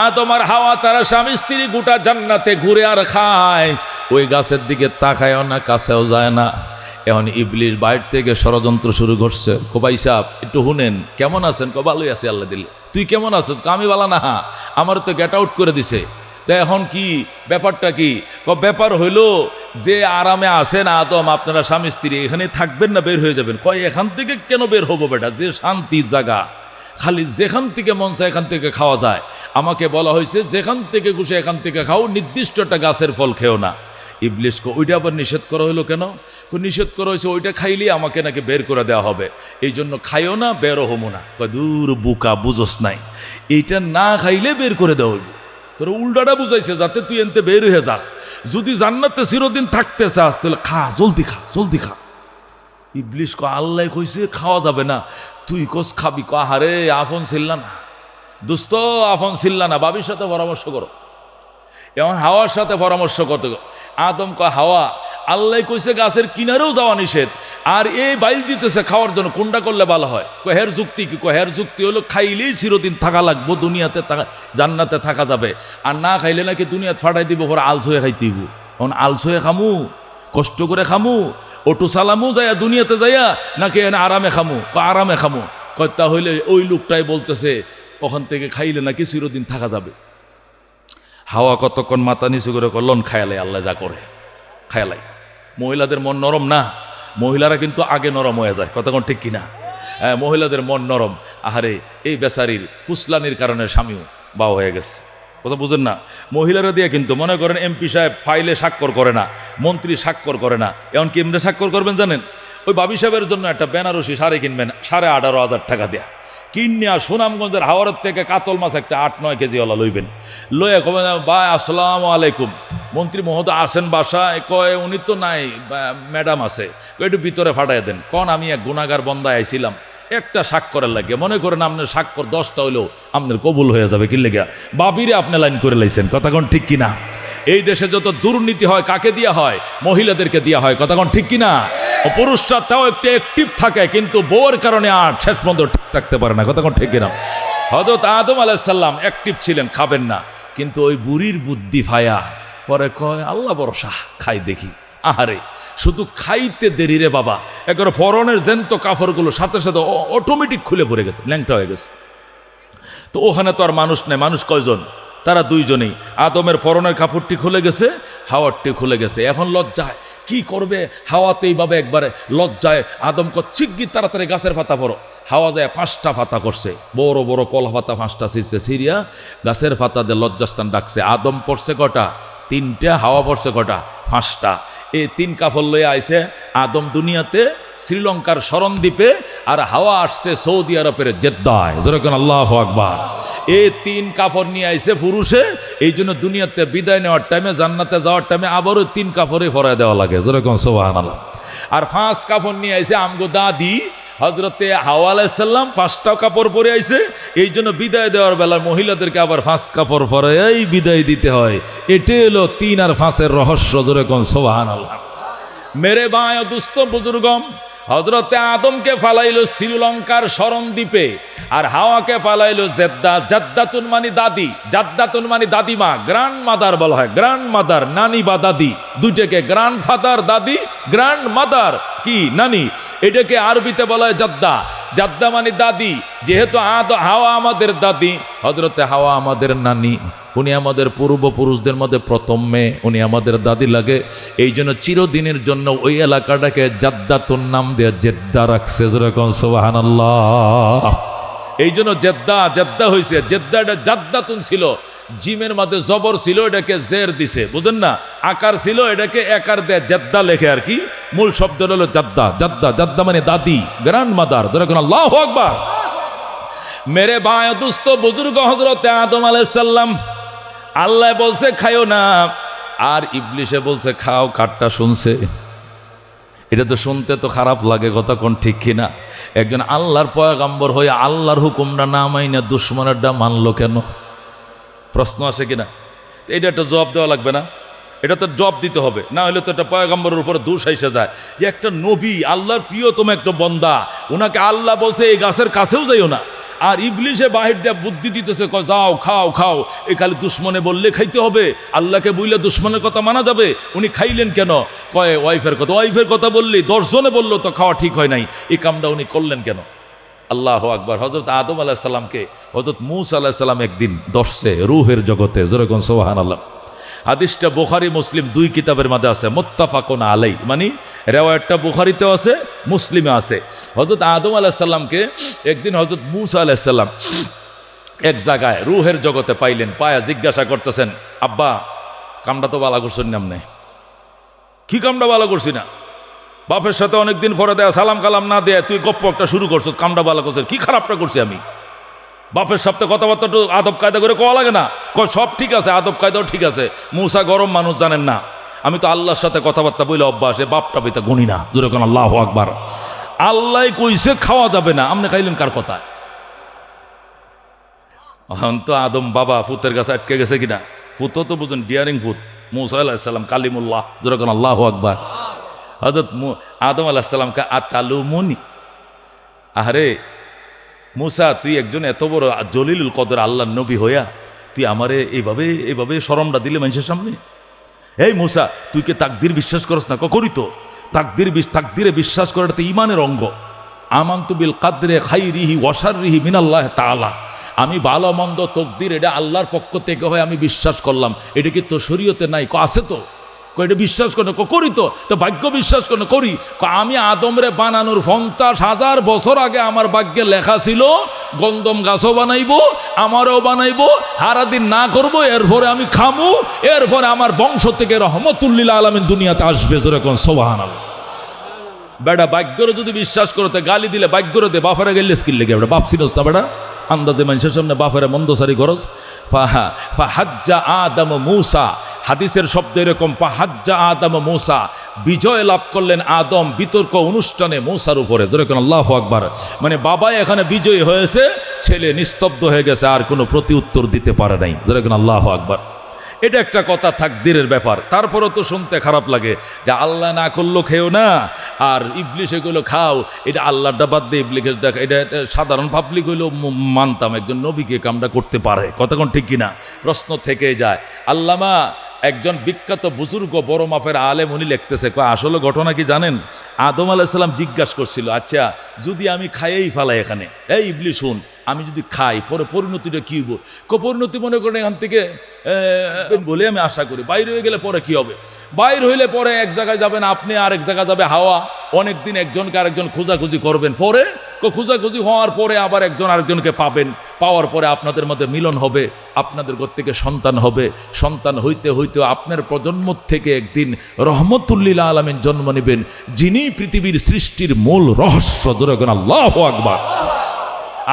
আদম আর হাওয়া তারা স্বামী স্ত্রী গোটা জান্নাতে ঘুরে আর খায়, ওই গাছের দিকে তাকায়ও না, কাছেও যায় না। এখন ইবলিস বাইর থেকে ষড়যন্ত্র শুরু করছে। ভাই সাহেব একটু শুনেন, কেমন আছেন? ভালোই আছি আল্লাহ দিলে। তুই কেমন আছিস? আমি বলা না, আমার তো গেট আউট করে দিছে। তা এখন কি ব্যাপারটা কি? ব্যাপার হইলো যে আরামে আছেন আদম, আপনারা স্বামী স্ত্রী এখানে থাকবেন না বের হয়ে যাবেন? কয় এখান থেকে কেন বের হবো বেটা, যে শান্তির জায়গা, খালি যেখান থেকে মন চায় এখান থেকে খাওয়া যায়। আমাকে বলা হয়েছে যেখান থেকে খুশি এখান থেকে খাও, নির্দিষ্ট একটা গাছের ফল খেও না। ইবলিসকে ওইটা আবার নিষেধ করা হলো কেন? নিষেধ করা হয়েছে ওইটা খাইলে আমাকে নাকি বের করে দেওয়া হবে, এই জন্য খাইও না, বেরো হবো না। দূর বুকা, বুঝোস নাই, এইটা না খাইলে বের করে দেওয়া হইব। তোর উল্টাটা বুঝাইছে যাতে তুই এনতে বের হয়ে যাস। যদি জান্নাতে চিরদিন থাকতে চাস তাহলে খা, জলদি খা, জলদি খা। ইবলিস আল্লাহ কইছে খাওয়া যাবে না, তুই কোস খাবি? আহারে আফন ছিল্লা না দোস্ত, আফন ছিল্লা না, বাবির সাথে পরামর্শ করো। এমন হাওয়ার সাথে পরামর্শ করতে। আদম কয় হাওয়া আল্লাহ কইছে গাছের কিনারেও যাওয়া নিষেধ, আর এই বাইল দিতেছে খাওয়ার জন্য, কোনটা করলে ভালো হয়? হের যুক্তি কি? হের যুক্তি হলো খাইলেই চিরদিন থাকা লাগবো, দুনিয়াতে জান্নাতে থাকা যাবে, আর না খাইলে নাকি দুনিয়াতে ফাটাই দিব, পরে আলসয়ে খাইতে দিব। এখন আলসয়ে খামু, কষ্ট করে খামু, অটো চালামু যাইয়া দুনিয়াতে যাইয়া, নাকি এনে আরামে খামু? আরামে খামু। তা হইলে ওই লোকটাই বলতেছে ওখান থেকে খাইলে নাকি চিরদিন থাকা যাবে। হাওয়া কতক্ষণ মাথা নিচু করে করলন, খায়ালাই আল্লাহ যা করে খায়ালাই। মহিলাদের মন নরম না, মহিলারা কিন্তু আগে নরম হয়ে যায়। কতক্ষণ ঠিক কিনা? হ্যাঁ, মহিলাদের মন নরম। আহারে এই বেচারির ফুসলানির কারণে স্বামীও বাও হয়ে গেছে। কথা বুঝেন না? মহিলারা দিয়ে কিন্তু মনে করেন এমপি সাহেব ফাইলে স্বাক্ষর করে না, মন্ত্রী স্বাক্ষর করে না, এমন কেমনে স্বাক্ষর করবেন জানেন? ওই বাবি সাহেবের জন্য একটা বেনারসি শাড়ি কিনবেন 18,500 টাকা দেয়া, কিনিয়া সুনামগঞ্জের হাওড়ের থেকে কাতল মাছ একটা 8-9 কেজি ওলা লইবেন, লইয়া কবে ভাই আসসালামু আলাইকুম, মন্ত্রী মহোদয় আসেন বাসায়? কয় উনি তো নাই, ম্যাডাম আছে, একটু ভিতরে ফাটাই দেন। কন আমি এক গুনাহগার বন্দা আইছিলাম একটা স্বাক্ষরের লাগে, মনে করেন আপনার স্বাক্ষর 10টা হইলেও আপনার কবুল হয়ে যাবে। কি লেগে বাবিরে আপনি লাইন করে লাইছেন? কথা কোন ঠিক কিনা? এই দেশে যত দুর্নীতি হয় কাকে দেয়া হয়? মহিলাদেরকে দেয়া হয়। কথা কোন ঠিক কিনা? পুরুষরা তাও একটু অ্যাক্টিভ থাকে, কিন্তু বউয়ের কারণে আর শেষ পর্যন্ত ঠিক থাকতে পারে না। কথা কোন ঠিক কিনা? হযরত আদম আলাইহিস সালাম অ্যাক্টিভ ছিলেন, খাবেন না, কিন্তু ওই বুড়ির বুদ্ধি ফায়া পরে কয় আল্লাহ ভরসা, খাই দেখি। আহারে শুধু খাইতে দেরি রে বাবা, একবার ফরনের জ্যান্ত কাপড়গুলো সাথে সাথে অটোমেটিক খুলে পড়ে গেছে, ল্যাংটা হয়ে গেছে। তো ওখানে তো আর মানুষ নেই, মানুষ কয়জন? তারা দুইজনেই। আদমের পরনের কাপড়টি খুলে গেছে, হাওয়ারটি খুলে গেছে। এখন লজ্জায় কি করবে? হাওয়াতে এইভাবে একবারে লজ্জায় আদম শিগগির তাড়াতাড়ি গাছের পাতা পড়ো। হাওয়া যায় 5টা পাতা করছে, বড় বড় কলা পাতা 5টা ছিঁড়ছে, সিরিয়া গাছের পাতা দিয়ে লজ্জাস্থান ডাকছে। আদম পড়ছে কটা? 3টে। হাওয়া পড়ছে কটা? 5টা। এই 3 কাপড় লয়ে আইছে আদম দুনিয়াতে শ্রীলঙ্কার শরণদ্বীপে, আর হাওয়া আসছে সৌদি আরবের জেদ্দায়। যেরকম আল্লাহু আকবার। এই 3 কাপড় নিয়ে আইছে পুরুষে, এই জন্য দুনিয়াতে বিদায় নেওয়ার টাইমে, জান্নাতে যাওয়ার টাইমে আবারও 3 কাপড়ে ভরায় দেওয়া লাগে। যেরকম সুবহানাল্লাহ। আর 5 কাপড় নিয়ে আইছে আমগো দাদি হজরতে হাওয়া আলাইহিস সালাম। 5টা কাপড় পরে আইছে, এই জন্য বিদায় দেওয়ার বেলা মহিলাদেরকে আবার 5 কাপড় পরে এই বিদায় দিতে হয়। এটাই হলো 3 আর 5-এর রহস্য। যেরকম সুবহানাল্লাহ। মেরে ভাই ও দুস্থ বুজুর্গম, হজরতে আদমকে ফালাইলো শ্রীলঙ্কার শরণদ্বীপে, আর হাওয়াকে ফালাইলো জেদ্দা। জাদ্দাতুন মানে দাদি, জাদ্দাতুন মানে দাদিমা, গ্র্যান্ড মাদার বলা হয়। গ্র্যান্ড মাদার, নানি বা দাদি, দুইটাকে গ্র্যান্ড ফাদার দাদি, গ্র্যান্ড মাদার কি নানি, এটাকে আরবিতে বলা হয় জাদ্দা। জাদ্দা মানে দাদি। যেহেতু হাওয়া আমাদের দাদি, হজরতে হাওয়া আমাদের নানি, উনি আমাদের পূর্বপুরুষদের মধ্যে প্রথম মেয়ে, উনি আমাদের দাদি লাগে। এই জন্য চিরদিনের জন্য ওই এলাকাটাকে জাদ্দাতুন নাম দিয়ে জেদ্দা রাখছে। যেরকম সুবহানাল্লাহ। এই জন্য জেদ্দা জেদ্দা হয়েছে। জেদ্দা এটা জাদ্দাতুন ছিল, জিমের মধ্যে জবর ছিল, এটাকে জের দিছে, বুঝেন না? আকার ছিল, এটাকে একার দেয় জেদ্দা লেখে আর কি। মূল শব্দ হলো জাদ্দা। জাদ্দা জাদ্দা মানে দাদি, গ্র্যান্ড মাদার। যেরকম আল্লাহু আকবার। মেরে ভাই দুস্থ বুজুর্গ, হযরতে আদম আলাইহিস সালাম, আল্লাহ বলছে খাইও না, আর ইবলিশে বলছে খাও। কারটা শুনছে? এটা তো শুনতে তো খারাপ লাগে, কথা কোন ঠিক কিনা? একজন আল্লাহর পয়গম্বর হয়ে আল্লাহর হুকুমটা না মাইনা দুশ্মনেরটা মানলো কেন? প্রশ্ন আসে কিনা? এটা একটা জবাব দেওয়া লাগবে না? এটা তো জবাব দিতে হবে, না হলে তো একটা পয়গম্বরের উপরে দোষ এসে যায় যে একটা নবী, আল্লাহর প্রিয়তম একটা বন্দা, ওনাকে আল্লাহ বলছে এই গাছের কাছেও যাইও না, আর ইবলিশে বাহির দিয়ে বুদ্ধি দিতেছে, কয় যাও খাও খাও। এ খালি দুশ্মনে বললে খাইতে হবে, আল্লাহকে বললে দুশ্মনের কথা মানা যাবে? উনি খাইলেন কেন? কয় ওয়াইফের কথা। ওয়াইফের কথা বললি 10 জনে বললো তো খাওয়া ঠিক হয় নাই, এই কামটা উনি করলেন কেন? আল্লাহু আকবার। হযরত আদম আলাইহিস সালামকে হযরত মূসা আলাইহিস সালাম একদিন ধরছে রূহের জগতে। যেরকম সুবহানাল্লাহ। হাদিসটা বুখারী মুসলিম 2 কিতাবের মধ্যে আছে, মুত্তাফাকুন আলাই, মানে রিওয়ায়াতটা বুখারীতেও আছে, মুসলিমে আছে। হযরত আদম আলাইহিস সালামকে একদিন হযরত মূসা আলাইহিস সালাম এক জায়গায় রূহের জগতে পাইলেন। পায়া জিজ্ঞাসা করতেছেন, আব্বা কামটা তো ভালো করছেন না? আপনি কি কামটা ভালো করছি না? বাপের সাথে অনেকদিন পরে দেয়া সালাম কালাম না দেয়া তুই গপ্প একটা শুরু করছিস, কামটা ভালো করছিস, কি খারাপটা করছি আমি? বাপের সাথে কথাবার্তা একটু আদব কায়দা করে কোয়া লাগে না? কয় সব ঠিক আছে, আদব কায়দাও ঠিক আছে। মূসা গরম মানুষ, জানেন না? আমি তো আল্লাহর সাথে কথাবার্তা বলে অভ্যাস, বাপটা বেতা গুনি না। যেরকম আল্লাহু আকবার। আল্লাহ কইছে খাওয়া যাবে না, আপনি খাইলেন কার কথায়? তো আদম বাবা ফুতের কাছে আটকে গেছে কিনা? ফুত তো বুঝুন ডিয়ারিং ফুত, মূসা আলাইহিস সালাম কালিমুল্লাহ। যেরকম আল্লাহু আকবার। হযরত আদম আলাইহিস সালামকে আতালুমুনি, আরে মূসা তুই একজন এত বড় জলিলুল কদর আল্লাহর নবী হইয়া তুই আমারে এইভাবে শরমটা দিলে মানুষের সামনে? এই মূসা তুই কে তাকদীর বিশ্বাস করস না? করি তো। তাকদীরে বিশ্বাস করাটা তো ঈমানের অঙ্গ। আমানতু বিল কাদরে খাইরিহি ওয়া শাররিহি মিনাল্লাহ তাআলা। আমি ভালো মন্দ তকদির এটা আল্লাহর পক্ষ থেকে হয়, আমি বিশ্বাস করলাম। এটা কি তো শরীয়তে নাই? আছে তো। এটা বিশ্বাস করে করি তো ভাগ্য বিশ্বাস করে করি। আমি আদমরে বানানোর 50,000 বছর আগে আমার ভাগ্যে লেখা ছিল গন্ধম গাছও বানাইবো, আমারও বানাইবো, হারাদিন না করব, এরপরে আমি খামু, এরপরে আমার বংশ থেকে রহমতুল্লিল আলামিন দুনিয়াতে আসবে। যেরকম সুবহানাল্লাহ। বেটা ভাগ্যরে যদি বিশ্বাস করতে গালি দিলে ভাগ্যরে দে, বাপেরা গেলে স্কিল লেগে বেটা বাপ চিনস না বেটা? আন্দাজে মানুষের সামনে বাপেরা মন্দসারি খরচ। ফাহাজ্জা আদম মূসা, হাদিসের শব্দ এরকম, ফাহাজ্জা আদম মূসা, বিজয় লাভ করলেন আদম বিতর্ক অনুষ্ঠানে মূসার উপরে। যেরকম আল্লাহু আকবার। মানে বাবা এখানে বিজয়ী হয়েছে, ছেলে নিস্তব্ধ হয়ে গেছে, আর কোনো প্রতি উত্তর দিতে পারে নাই। যেরকম আল্লাহু আকবার। এটা একটা কথা, তাকদীরের ব্যাপার। তারপরও তো শুনতে খারাপ লাগে যে আল্লাহ না করলো খেও না, আর ইবলিশ এগুলো খাও, এটা আল্লাহটা বাদ দিয়ে ইবলিশের দেখা, এটা সাধারণ পাবলিক হইলেও মানতাম একজন নবীকে কামটা করতে পারে, কথা কোন ঠিক কিনা? প্রশ্ন থেকে যায়। আল্লামা একজন বিখ্যাত বুজুর্গ বড় মাপের আলেম উনি লিখতেছে, আসলে ঘটনা কি জানেন? আদম আলাইহিস সালাম জিজ্ঞাসা করছিল, আচ্ছা যদি আমি খাইয়েই ফেলাই এখানে, এই ইবলিশ শুন, আমি যদি খাই পরে পরিণতিটা কি হবো? পরিণতি মনে করেন এখান থেকে বলে আমি আশা করি, বাইরে হয়ে গেলে পরে কি হবে? বাইর হইলে পরে এক জায়গায় যাবেন আপনি, আর এক জায়গায় যাবে হাওয়া, অনেকদিন একজনকে আরেকজন খোঁজাখুঁজি করবেন, পরে খোঁজাখুঁজি হওয়ার পরে আবার একজন আরেকজনকে পাবেন, পাওয়ার পরে আপনাদের মধ্যে মিলন হবে, আপনাদের ঘর থেকে সন্তান হবে, সন্তান হইতে হইতে আপনার প্রজন্ম থেকে একদিন রহমতুল্লিল আলামিন জন্ম নেবেন, যিনি পৃথিবীর সৃষ্টির মূল রহস্য। জোরে বলেন আল্লাহু আকবার।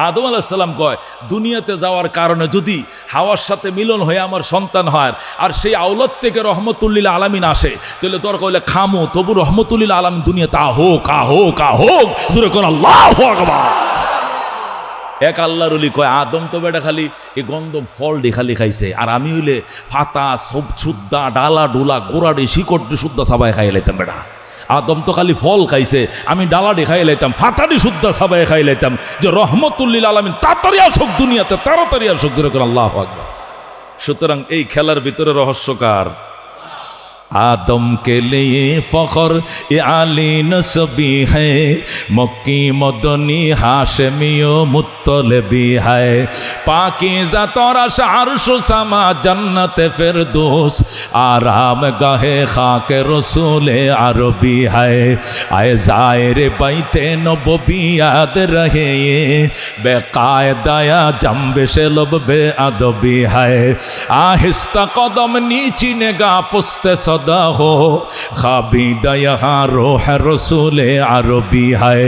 আদম আলাইহিস সালাম কয়, দুনিয়াতে যাওয়ার কারণে যদি হাওয়ার সাথে মিলন হয়ে আমার সন্তান হয়, আর সেই আওলাদ থেকে রহমতুল্লিল আলামিন আসে, তাহলে তোর কইলে খামো, তবু রহমতুল্লিল আলামিন দুনিয়াতে আহোক আহোক আহোক। জোরে বলেন আল্লাহু আকবার। এক আল্লাহর ওলি কয়, আদম তো বেটা খালি এই গন্ধম ফল খালি খাইছে, আর আমি হইলে ফাতা সব সুদ্দা ডালা ডোলা গোড়াডি শিকড়ি শুদ্ধা সাবাই খাই লাইতাম। বেটা আদম তো খালি ফল খাইছে, আমি ডালাডি খাই লাইতাম, ফাতাডি শুদ্ধা সাবাই খাই লাইতাম, যে রহমতুল্লিল আলামিন তাড়াতাড়ি আসুক দুনিয়াতে, তাড়াতাড়ি আসুক। জোরে করে আল্লাহু আকবার। সুতরাং এই খেলার ভিতরে রহস্যকার। आदम के लिए फ़ख्र ये आली नस्बी है, मक्की मदनी हाशमियो मुत्तलबी है, पाकीज़ा तोराश अर्श समा जन्नत फिरदौस, आराम गाहे खाक रसूल अरबी है, आए ज़ाहिर बैते नबवी याद रहे ये, बेकायदाया जंबिश लब बेअदबी है, आहिस्ता कदम नीची नेगा पुस्ते सदा हो, खाबीदा यहाँ रोह रसूल अरबी है,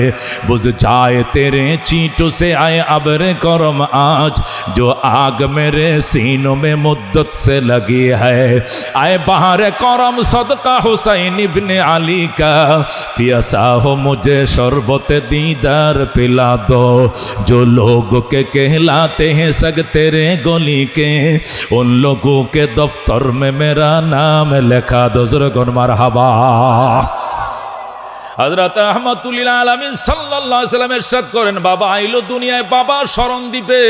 बुझ जाए तेरे चींटों से आए अब्र करम आज, जो आग मेरे सीनों में मुद्दत से लगी है, आए बहार करम सदका हुसैन इब्न अली का, पियासा हो मुझे शरबत दीदार पिला दो, जो लोग के कहलाते हैं सग तेरे गली के, उन लोगों के दफ्तर में मेरा नाम लिखा दो। ज़ुरगुन मरहबा। हज़रत रहमतुल्लिल आलमीन सल्लल्लाहु अलैहि वसल्लम इरशाद करेन, बाबा आइलो दुनियाয় বাবা স্মরণ দিবে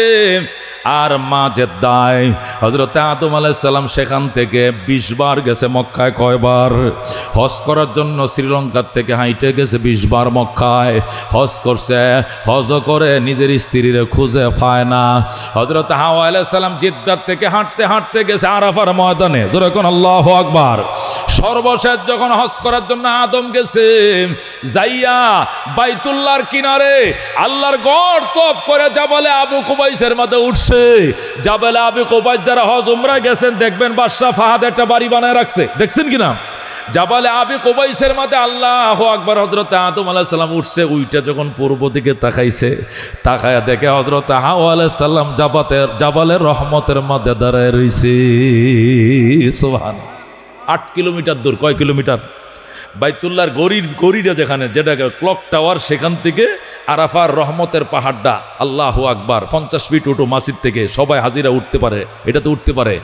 আর মা জেদ্দায়। হযরত আদম আলাইহিস সালাম সেখান থেকে 20 বার গেছে মক্কায়। কয়বার? হজ করার জন্য শ্রীলঙ্কা থেকে হাইটে গেছে 20 বার মক্কায় হজ করছে। হজ করে নিজের স্ত্রীর খুঁজে পায় না। হযরত হাওয়া আলাইহিস সালাম জিদ্দাহ থেকে হাঁটতে হাঁটতে গেছে আরাফার ময়দানে। জোরে কোন আল্লাহু আকবার। সর্বশেষ যখন হজ করার জন্য আদম গেছে, যাইয়া বাইতুল্লাহর কিনারে আল্লাহর গড় তপ করে জাবালে আবু কুবাইসের মধ্যে উঠছে। জাবালে আবু কুবাইস যারা হজ উমরা গেছেন দেখবেন বাদশাহ ফাহাদ একটা বাড়ি বানায় রাখছে, দেখছেন কিনা? জাবালে আবি কুবাইসের মধ্যে আল্লাহু আকবার। হযরত আদম আলাইহিস সালাম উঠছে, উইটা যখন পূর্ব দিকে তাকাইছে, তাকায়া দেখে হযরত হাওয়া আলাইহিস সালাম জাবালের রহমতের মধ্যে দাঁড়ায় রইছে। সুবহানাল্লাহ। 8 কিলোমিটার দূর। কয় কিলোমিটার? বাইতুল্লাহর গড়িটা যেখানে, যেটা ক্লক টাওয়ার, সেখান থেকে আরাফার রহমতের পাহাড়টা, আল্লাহু আকবার, 50 ফিট উঠো মসজিদ থেকে, সবাই হাজিরা উঠতে পারে, এটা তো উঠতে পারে।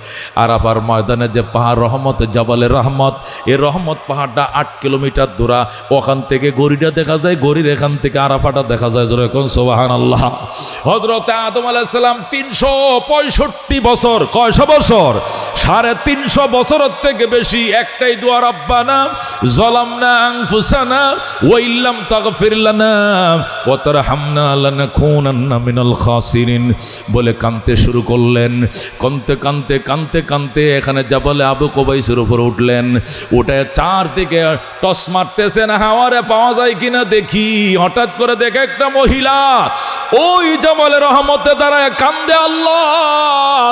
আরাফার ময়দানে যে পাহাড় রহমত, জাবালে রহমত, এই রহমত পাহাড়টা 8 কিলোমিটার দূরা। ওখান থেকে গড়িটা দেখা যায়, গড়ির এখান থেকে আরাফাটা দেখা যায়। জোরে কোন সুবহানাল্লাহ। হযরত আদম আলাইহিস সালাম 365 বছর, কয়শো বছর? 350 বছরের থেকে বেশি একটাই দোয়া, রব্বানা যালামনা আনফুসানা ওয়া ইল্লাম তাগফির লানা ওয়া তারহামনা লানাকুনান্না মিনাল খাসিরিন বলে কাঁদতে শুরু করলেন। কাঁদতে এখানে জাবালে আবু কুবাইসের উপর উঠলেন। উঠে চারদিকে টস মারতেছেন, হাওয়ারে পাওয়া যায় কিনা দেখি। হঠাৎ করে দেখে একটা মহিলা ওই জাবালে রহমতে দাঁড়ায় কান্দে, আল্লাহ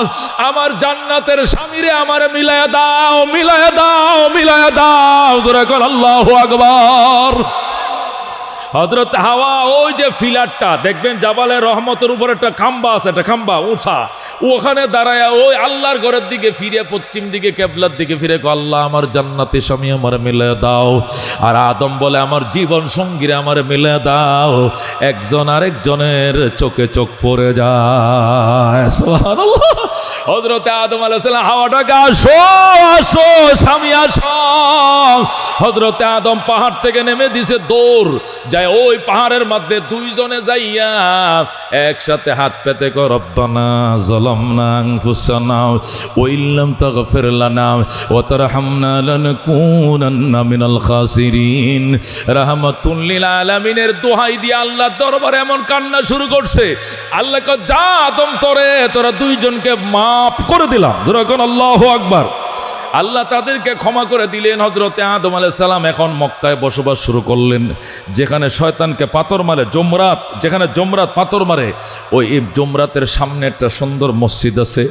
আমার জান্নাতের স্বামীরে আমারে মিলায়া দাও, মিলায়া দাও, মিলায়া দাও। জোরে কর আল্লাহু আকবার। হযরত হাওয়া ওই যে ফিলারটা দেখবেন জাবালে রহমতের উপর একটা খাম্বা আছে, একটা খাম্বা উঠা, ওখানে দাঁড়ায় ওই আল্লাহর ঘরের দিকে ফিরে পশ্চিম দিকে কেবলার দিকে ফিরে আল্লাহ আমার জান্নাতে স্বামী আমার মিলে দাও। আর আদম বলে আমার জীবন সঙ্গীরে আমার মিলে দাও। একজন আরেকজনের চোখে চোখ পড়ে যায়। সুবহানাল্লাহ। হযরত আদম আলাইহিস সালাম হাওয়াটাকে আসো আসো স্বামী আসো। হযরত আদম পাহাড় থেকে নেমে দিছে দৌড় যায় ওই পাহাড়ের মধ্যে দুইজনে যাইয়া একসাথে হাত পেতে কর রব্বানা যালামনা আনফুসানা ওয়া ইল্লাম তাগফির লানা ওয়া তারহামনা লানাকুনান্না মিনাল খাসিরিন। রাহমাতুল লিল আলামিনের দোহাই দিয়ে আল্লাহর দরবারে এমন কান্না শুরু করছে। আল্লাহ কয় যা আদম তোরা দুইজনকে মাফ করে দিলাম। যখন আল্লাহু আকবার। আল্লাহ তাদেরকে ক্ষমা করে দিলেন। হযরতে আদম আলাইহিস সালাম এখন মক্কায় বসবাস শুরু করলেন, যেখানে শয়তানকে পাথর মারে জমরাত, যেখানে জমরাত পাথর মারে ওই জমরাতের সামনে একটা সুন্দর মসজিদ আছে।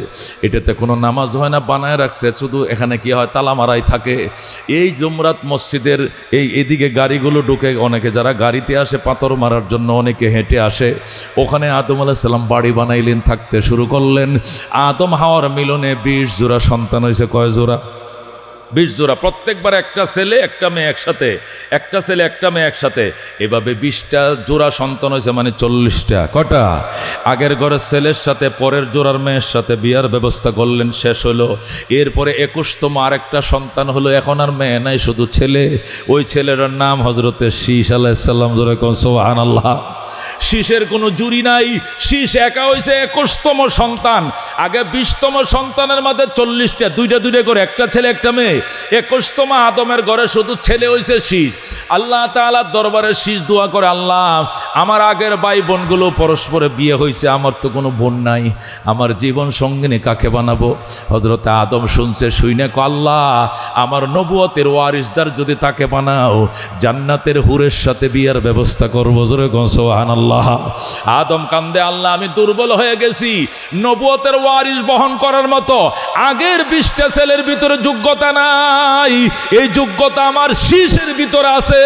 এটাতে কোনো নামাজ হয় না, বানায় রাখছে, শুধু এখানে কি হয় তালা মারাই থাকে। এই জমরাত মসজিদের এদিকে গাড়িগুলো ঢুকে, অনেকে যারা গাড়িতে আসে পাথর মারার জন্য অনেকে হেঁটে আসে। ওখানে আদম আলাইহিস সালাম বাড়ি বানাইলেন, থাকতে শুরু করলেন। আদম হাওয়ার মিলনে 20 জোড়া সন্তান হয়েছে। কয় জোড়া? 20 জোড়া। প্রত্যেকবার একটা ছেলে একটা মেয়ে একসাথে, একটা ছেলে একটা মেয়ে একসাথে, এভাবে 20টা জোড়া সন্তান হয়েছে, মানে 40টা। কটা? আগের ঘরের ছেলের সাথে পরের জোড়ার মেয়ের সাথে বিয়ার ব্যবস্থা করলেন, শেষ হলো। এরপরে 21তম আরেকটা সন্তান হলো। এখন আর মেয়ে নাই, শুধু ছেলে। ওই ছেলের নাম হযরতে শীষ আলাইহিস সালাম। জোরে কোন সুবহানাল্লাহ। শীষের কোনো জুরি নাই, শীষ একা হয়েছে 21তম সন্তান। আগে 20তম সন্তানের মধ্যে 40টা, দুইটা করে, একটা ছেলে একটা মেয়ে। 21তম আদমের ঘরে শুধু ছেলে হয়েছে শীষ। আল্লাহ তাআলার দরবারে শীষ দোয়া করে, আল্লাহ আমার আগের ভাই বোনগুলো পরস্পরে বিয়ে হয়েছে, আমার তো কোনো বোন নাই, আমার জীবন সঙ্গিনী কাকে বানাবো? হযরতে আদম শুনছে, শুইনে কয় আল্লাহ আমার নবুয়তের ওয়ারিসদার যদি তাকে বানাও, জান্নাতের হুরের সাথে বিয়ের ব্যবস্থা করবো। জোরে কোন সুবহানাল্লাহ। আদম কান্দে, আল্লাহ আমি দুর্বল হয়ে গেছি, নবুয়তের ওয়ারিস বহন করার মতো আগের 20টা ছেলের ভিতরে যোগ্যতা নাই, এই যোগ্যতা আমার শীষের ভিতরে আছে।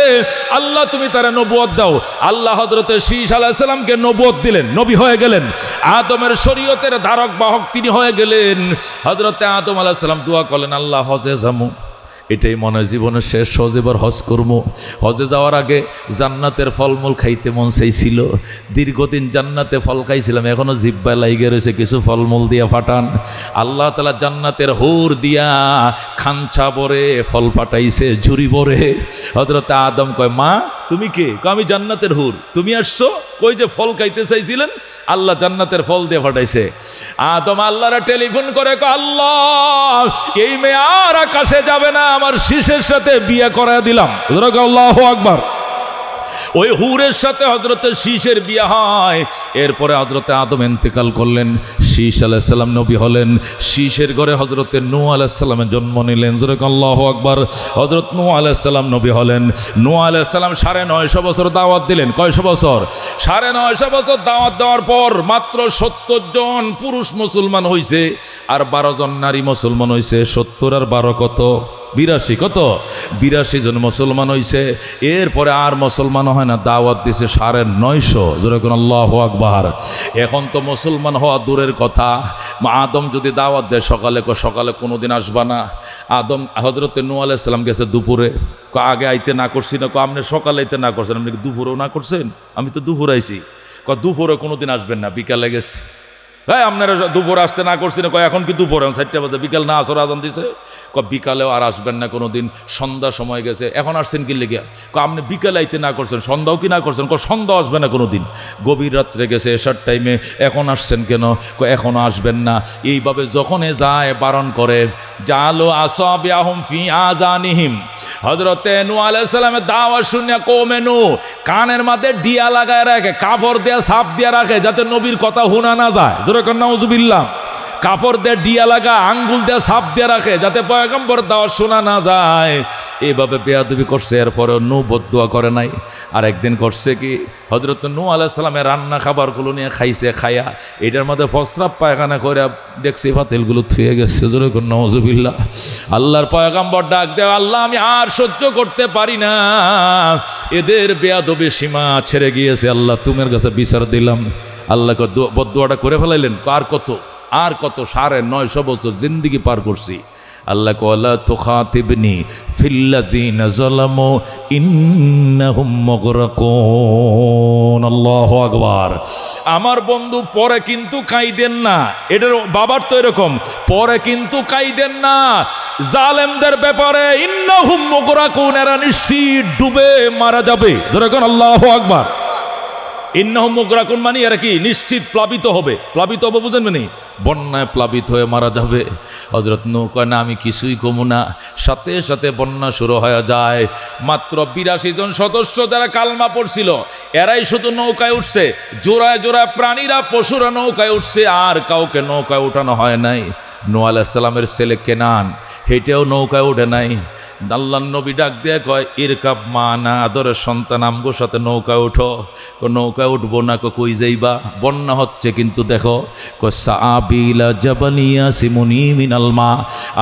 আল্লাহ তুমি তারা নবুয়ত দাও। আল্লাহ হযরতে শীষ আলাইহিস সালামকে নবুয়ত দিলেন, নবী হয়ে গেলেন। আদমের শরীয়তের ধারক বাহক তিনি হয়ে গেলেন। হযরতে আদম আলাইহিস সালাম দোয়া করলেন, আল্লাহ হজে যামু, এটাই মনে হয় জীবনের শেষ হজ, এবার হজ করবো। হজে যাওয়ার আগে জান্নাতের ফলমূল খাইতে মন চাইছিল। দীর্ঘদিন জান্নাতে ফল খাইছিলাম, এখনো জিহ্বায় লাইগে রয়েছে, কিছু ফলমূল দিয়া ফাটান। আল্লাহ তাআলা জান্নাতের হুর দিয়া খাঞ্চা ভরে ফল ফাটাইছে, ঝুরি ভরে। হযরতে আদম কয়, মা তুমি কে? আমি জান্নাতের হুর। তুমি আসছো কই? যে ফল খাইতে চাইছিলেন, আল্লাহ জান্নাতের ফল দিয়ে ফাটাইছে। আদম আল্লাহরে টেলিফোন করে কয়, আল্লাহ এই মেয়ে আর আকাশে যাবে না, আমার শীষের সাথে বিয়ে করায় দিলাম। আল্লাহু আকবার। ওই হুরের সাথে হযরতে শীষের বিয়ে হয়। এরপরে হযরতে আদম ইন্তেকাল করলেন, শীষ আলাইহিস সালাম নবী হলেন। শীষের ঘরে হযরতে নূহ আলাইহিস সালামের জন্ম নিলেন। জোরে আল্লাহু আকবার। হযরত নূহ আলাইহিস সালাম নবী হলেন। নূহ আলাইহিস সালাম 950 বছর দাওয়াত দিলেন। কয়শো বছর? 950 বছর দাওয়াত দেওয়ার পর মাত্র 70 জন পুরুষ মুসলমান হয়েছে, আর 12 জন নারী মুসলমান হয়েছে। 70 আর 12 কত? 82। কত? 82 জন মুসলমান হয়েছে। এরপরে আর মুসলমান হয় না, দাওয়াত দিছে 950। জোরে কোন আল্লাহু আকবার। এখন তো মুসলমান হওয়া দূরের কথা। আদম যদি দাওয়াত দেয় সকালে কোনোদিন আসবা না। আদম হযরতে নূহ আলাইহিস সালাম গেছে দুপুরে, আগে আইতে না করছি না? আপনি সকালে আইতে না করছেন, আপনি দুপুরেও না করছেন? আমি তো দুপুর আইছি। দুপুরে কোনোদিন আসবেন না, বিকালে গেছে। হ্যাঁ আপনারা দুপুরে আসতে না করছি না? এখন কি দুপুরে 4টা বাজে, বিকাল না আসর আজান দিছে। বিকালেও আর আসবেন না কোনো দিন, সন্ধ্যা সময় গেছে। এখন আসছেন কি লেগে? আপনি বিকালে আইতে না করছেন, সন্ধ্যাও কি না করছেন? সন্ধ্যা আসবে না কোনো দিন। গভীর রাত্রে গেছে, এশার টাইমে, এখন আসছেন কেন? এখনও আসবেন না। এইভাবে যখনই যায় বারণ করে। জালো আসাবিয়াহুম ফি আযানিহিম। হযরতে নূহ আলাইহিস সালামের দাওয়াত শুনে কওমে নূহ কানের মধ্যে ডিয়া লাগায় রাখে, কাপড় দিয়ে ছাপ দিয়ে রাখে, যাতে নবীর কথা শোনা না যায়। জোরে কর নাউজুবিল্লাহ। কাপড় দিয়ে ডিয়া লাগা, আঙ্গুল দিয়ে ছাপ দিয়ে রাখে যাতে পয়গম্বর দাওয়াত শোনা না যায়। এইভাবে বেয়াদবি করছে, এরপরেও নূহ বদদুয়া করে নাই। আর একদিন করছে কি, হযরত নূহ আলাইহিস সালামের রান্না খাবারগুলো নিয়ে খাইছে, খাইয়া এটার মধ্যে ফসরাব পায়খানা করে ডেকসি ফাতিলগুলো থুয়ে গেছে। জোরে করে নাউজুবিল্লাহ। আল্লাহর পয়গম্বর ডাক দেয়, আল্লাহ আমি আর সহ্য করতে পারি না, এদের বেয়াদবি সীমা ছেড়ে গিয়েছে, আল্লাহ তোমার কাছে বিচার দিলাম। আল্লাহকে বদদুয়াটা করে ফেলাইলেন। আর কত 950 বছর জিন্দেগি পার করছি। আল্লাহ কলা তুখাতিবনি ফিল্লাযিনা যালামু ইন্নাহুম মুগরাকুন। আল্লাহু আকবার। আমার বন্ধু পরে কিন্তু কাইদেন না, এটার বাবার তো এরকম, পরে কিন্তু কাইদেন না জালেমদের ব্যাপারে। ইন্নাহুম মুগরাকুন, এরা নিশ্চিত ডুবে মারা যাবে। যেরকম আল্লাহু আকবার। ইন্নাহুম মুগরাকুন মানে এরা কি নিশ্চিত প্লাবিত হবে। প্লাবিত হবে বুঝেন মানে বন্যায় প্লাবিত হয়ে মারা যাবে। হযরত নূহ কয় না আমি কিছুই কমু না। সাথে সাথে বন্যা শুরু হয়ে যায়। মাত্র 82 জন সদস্য যারা কালমা পড়ছিল এরাই শুধু নৌকায় উঠছে। জোড়ায় জোড়ায় প্রাণীরা পশুরা নৌকায় উঠছে, আর কাউকে নৌকায় উঠানো হয় নাই। নূহ আলাইহিস সালামের ছেলে কেনান হেঁটেও নৌকায় উঠে নাই। আল্লাহর নবী ডাক দিয়ে কয় ইরকাব মানা, আদরের সন্তান আমগো সাথে নৌকায় উঠো। নৌকায় উঠবো না, কই যাইবা? বন্যা হচ্ছে কিন্তু দেখো। সাআবিলা জাবালিয়া সিমুনি মিনাল মা,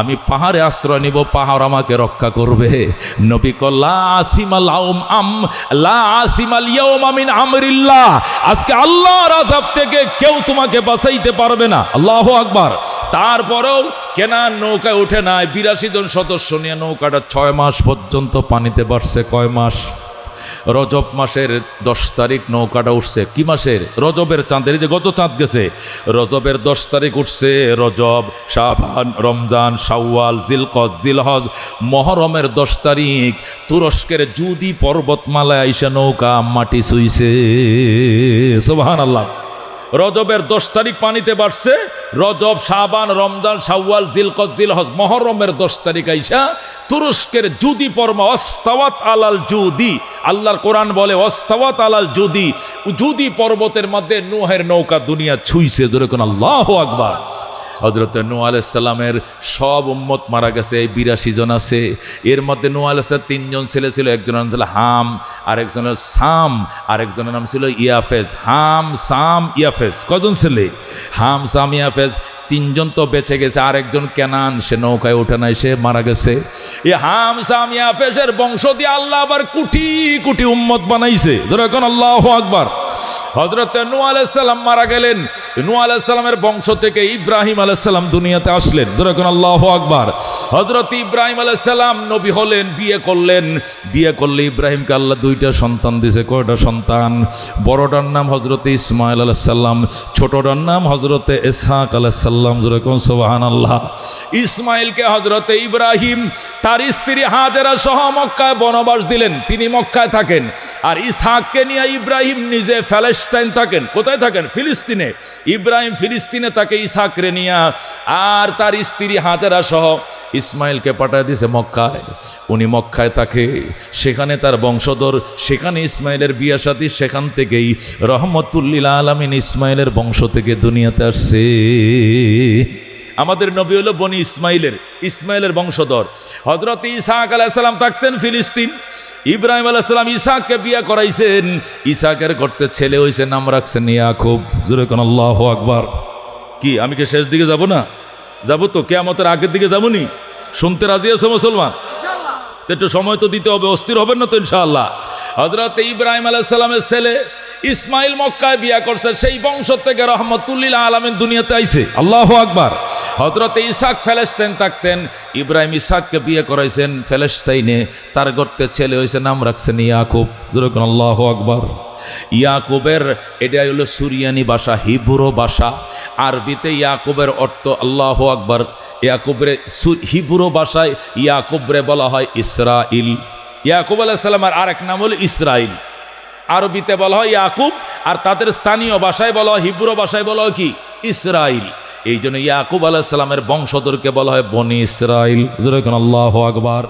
আমি পাহাড়ে আশ্রয় নিব, পাহাড় আমাকে রক্ষা করবে। নবী কয় লা আসিমাল ইয়াউমা মিন আমরিল্লাহ, আজকে আল্লাহর আযাব থেকে কেউ তোমাকে বাঁচাইতে পারবে না। আল্লাহু আকবার। তারপরেও কেনান নৌকায় উঠে নাই। 82 জন সদস্য নিয়ে নৌকাটা 6 মাস পর্যন্ত পানিতে বাড়ছে। কয় মাস? রজব মাসের 10 তারিখ নৌকাটা উঠছে। কি মাসের? রজবের চাঁদের, যে গত চাঁদ গেছে, রজবের 10 তারিখ উঠছে। রজব, শাবান, রমজান, শাওয়াল, জিলকদ, জিলহজ, মহরমের 10 তারিখ তুরস্কের জুদি পর্বতমালায় আইসা নৌকা মাটি ছুঁইছে। সুবহানাল্লাহ। রজবের 10 তারিখ পানিতে বাড়ছে। রজব, শাবান, রমজান, শাওয়াল, জিলকদ, জিলহজ, মহরমের 10 তারিখ আইসা তুরস্কের জুদি পর্বত, ওয়াস্তাওয়াত আলাল জুদি, আল্লাহর কোরআন বলে ওয়াস্তাওয়াত আলাল জুদি, জুদি পর্বতের মধ্যে নূহের নৌকা দুনিয়া ছুঁইছে। জোরে কোন আল্লাহু আকবার। হযরত নূহ আলাইহিস সালামের সব উম্মত মারা গেছে। এই 82 জন আছে। এর মধ্যে নূহ আলাইহিস সালাম 3 জন ছেলে ছিল। একজনের নাম ছিল হাম, আরেকজনের সাম, আরেকজনের নাম ছিল ইয়াফেজ। হাম, সাম, ইয়াফেজ। কজন ছেলে? হাম, সাম, ইয়াফেজ। 3 জন তো বেঁচে গেছে। আরেকজন কেনান, সে নৌকায় ওঠে নাই, সে মারা গেছে। এই হাম, সাম, ইয়াফেজের বংশ দিয়ে আল্লাহ আবার কোটি কোটি উম্মত বানাইছে। যেরকম আল্লাহু আকবার। হযরত নূহ আলাইহিস সালাম মারা গেলেন। নূহ আলাইহিস সালামের বংশ থেকে ইব্রাহিম আলাইহিস সালাম দুনিয়াতে আসলেন। যেরকম আল্লাহু আকবার। হযরত ইব্রাহিম আলাইহিস সালাম নবী হলেন, বিয়ে করলেন। বিয়ে করলে ইব্রাহিমকে আল্লাহ 2টা সন্তান দিয়েছে। কয়টা সন্তান? বড়টার নাম হযরত ইসমাইল আলাইহিস সালাম, ছোটটার নাম হযরত ইসহাক আলাইহিস সালাম। যেরকম সুবহানাল্লাহ। ইসমাইলকে হযরত ইব্রাহিম তার স্ত্রী হাজেরা সহ মক্কায় বনবাস দিলেন। তিনি মক্কায় থাকেন। আর ইসহাককে নিয়ে ইব্রাহিম নিজে প্যালেস্টাইন থাকেন। কোথায় থাকেন? ফিলিস্তিনে। ইব্রাহিম ফিলিস্তিনে থাকে ইসহাকরে নিয়া। আর তার স্ত্রী হাজেরা সহ ইসমাইলকে পাঠায় দিয়েছে মক্কায়। উনি মক্কায় থাকে, সেখানে তার বংশধর, সেখানে ইসমাইলের বিয়া শাদী, সেখান থেকেই রহমতুল্লিল আলামিন ইসমাইলের বংশ থেকে দুনিয়াতে আসছে। আমাদের নবী হলো বনি ইসমাইলের বংশধর। হযরত ইসহাক আলাইহিস সালাম থাকতেন ফিলিস্তিন। ইব্রাহিম আলাইহিস সালাম ইসহাককে বিয়ে করাইছেন। ইসহাকের করতে ছেলে হইছে, নাম রাখছেন ইয়াকুব। জোরে কোন আল্লাহু আকবার। কি আমি কি শেষ দিকে যাব না? যাবো তো, কিয়ামতের আগের দিকে যাবনি? শুনতে রাজি আছো মুসলমান? ইনশাআল্লাহ। একটু সময় তো দিতে হবে, অস্থির হবেন না তো ইনশাআল্লাহ। হযরত ইব্রাহিম আলাইহিস সালামের ছেলে ইসমাইল মক্কায় বিয়া করছে। সেই বংশ থেকে রহমতুল্লিল আলামিন দুনিয়াতে আইছে। আল্লাহু আকবার। হযরত ইসহাক ফিলিস্তিন থাকতেন। ইব্রাহিম ইসহাককে বিয়ে করাইছেন ফিলিস্তিনে। তার গর্তে ছেলে হয়েছে, নাম রাখছেন ইয়াকুব। যেরকম আল্লাহু আকবার। ইয়াকুবের এটা হলো সুরিয়ানি ভাষা, হিব্রু ভাষা। আরবিতে ইয়াকুবের অর্থ আল্লাহু আকবার। ইয়াকুবের হিব্রু ভাষায় ইয়াকুবরে বলা হয় ইসরাইল। ইয়াকুব আলাইহিস সালামের আরেক নাম হলো ইসরাইল। আরবিতে বলা হয় ইয়াকুব, আর তাদের স্থানীয় ভাষায় বলা হয়, হিব্রু ভাষায় বলা হয় কি? ইসরাইল। এই জন্য ইয়াকুব আলাইহিস সালামের বংশধরকে বলা হয় বনি ইসরাইল। যেরকম আল্লাহু আকবার।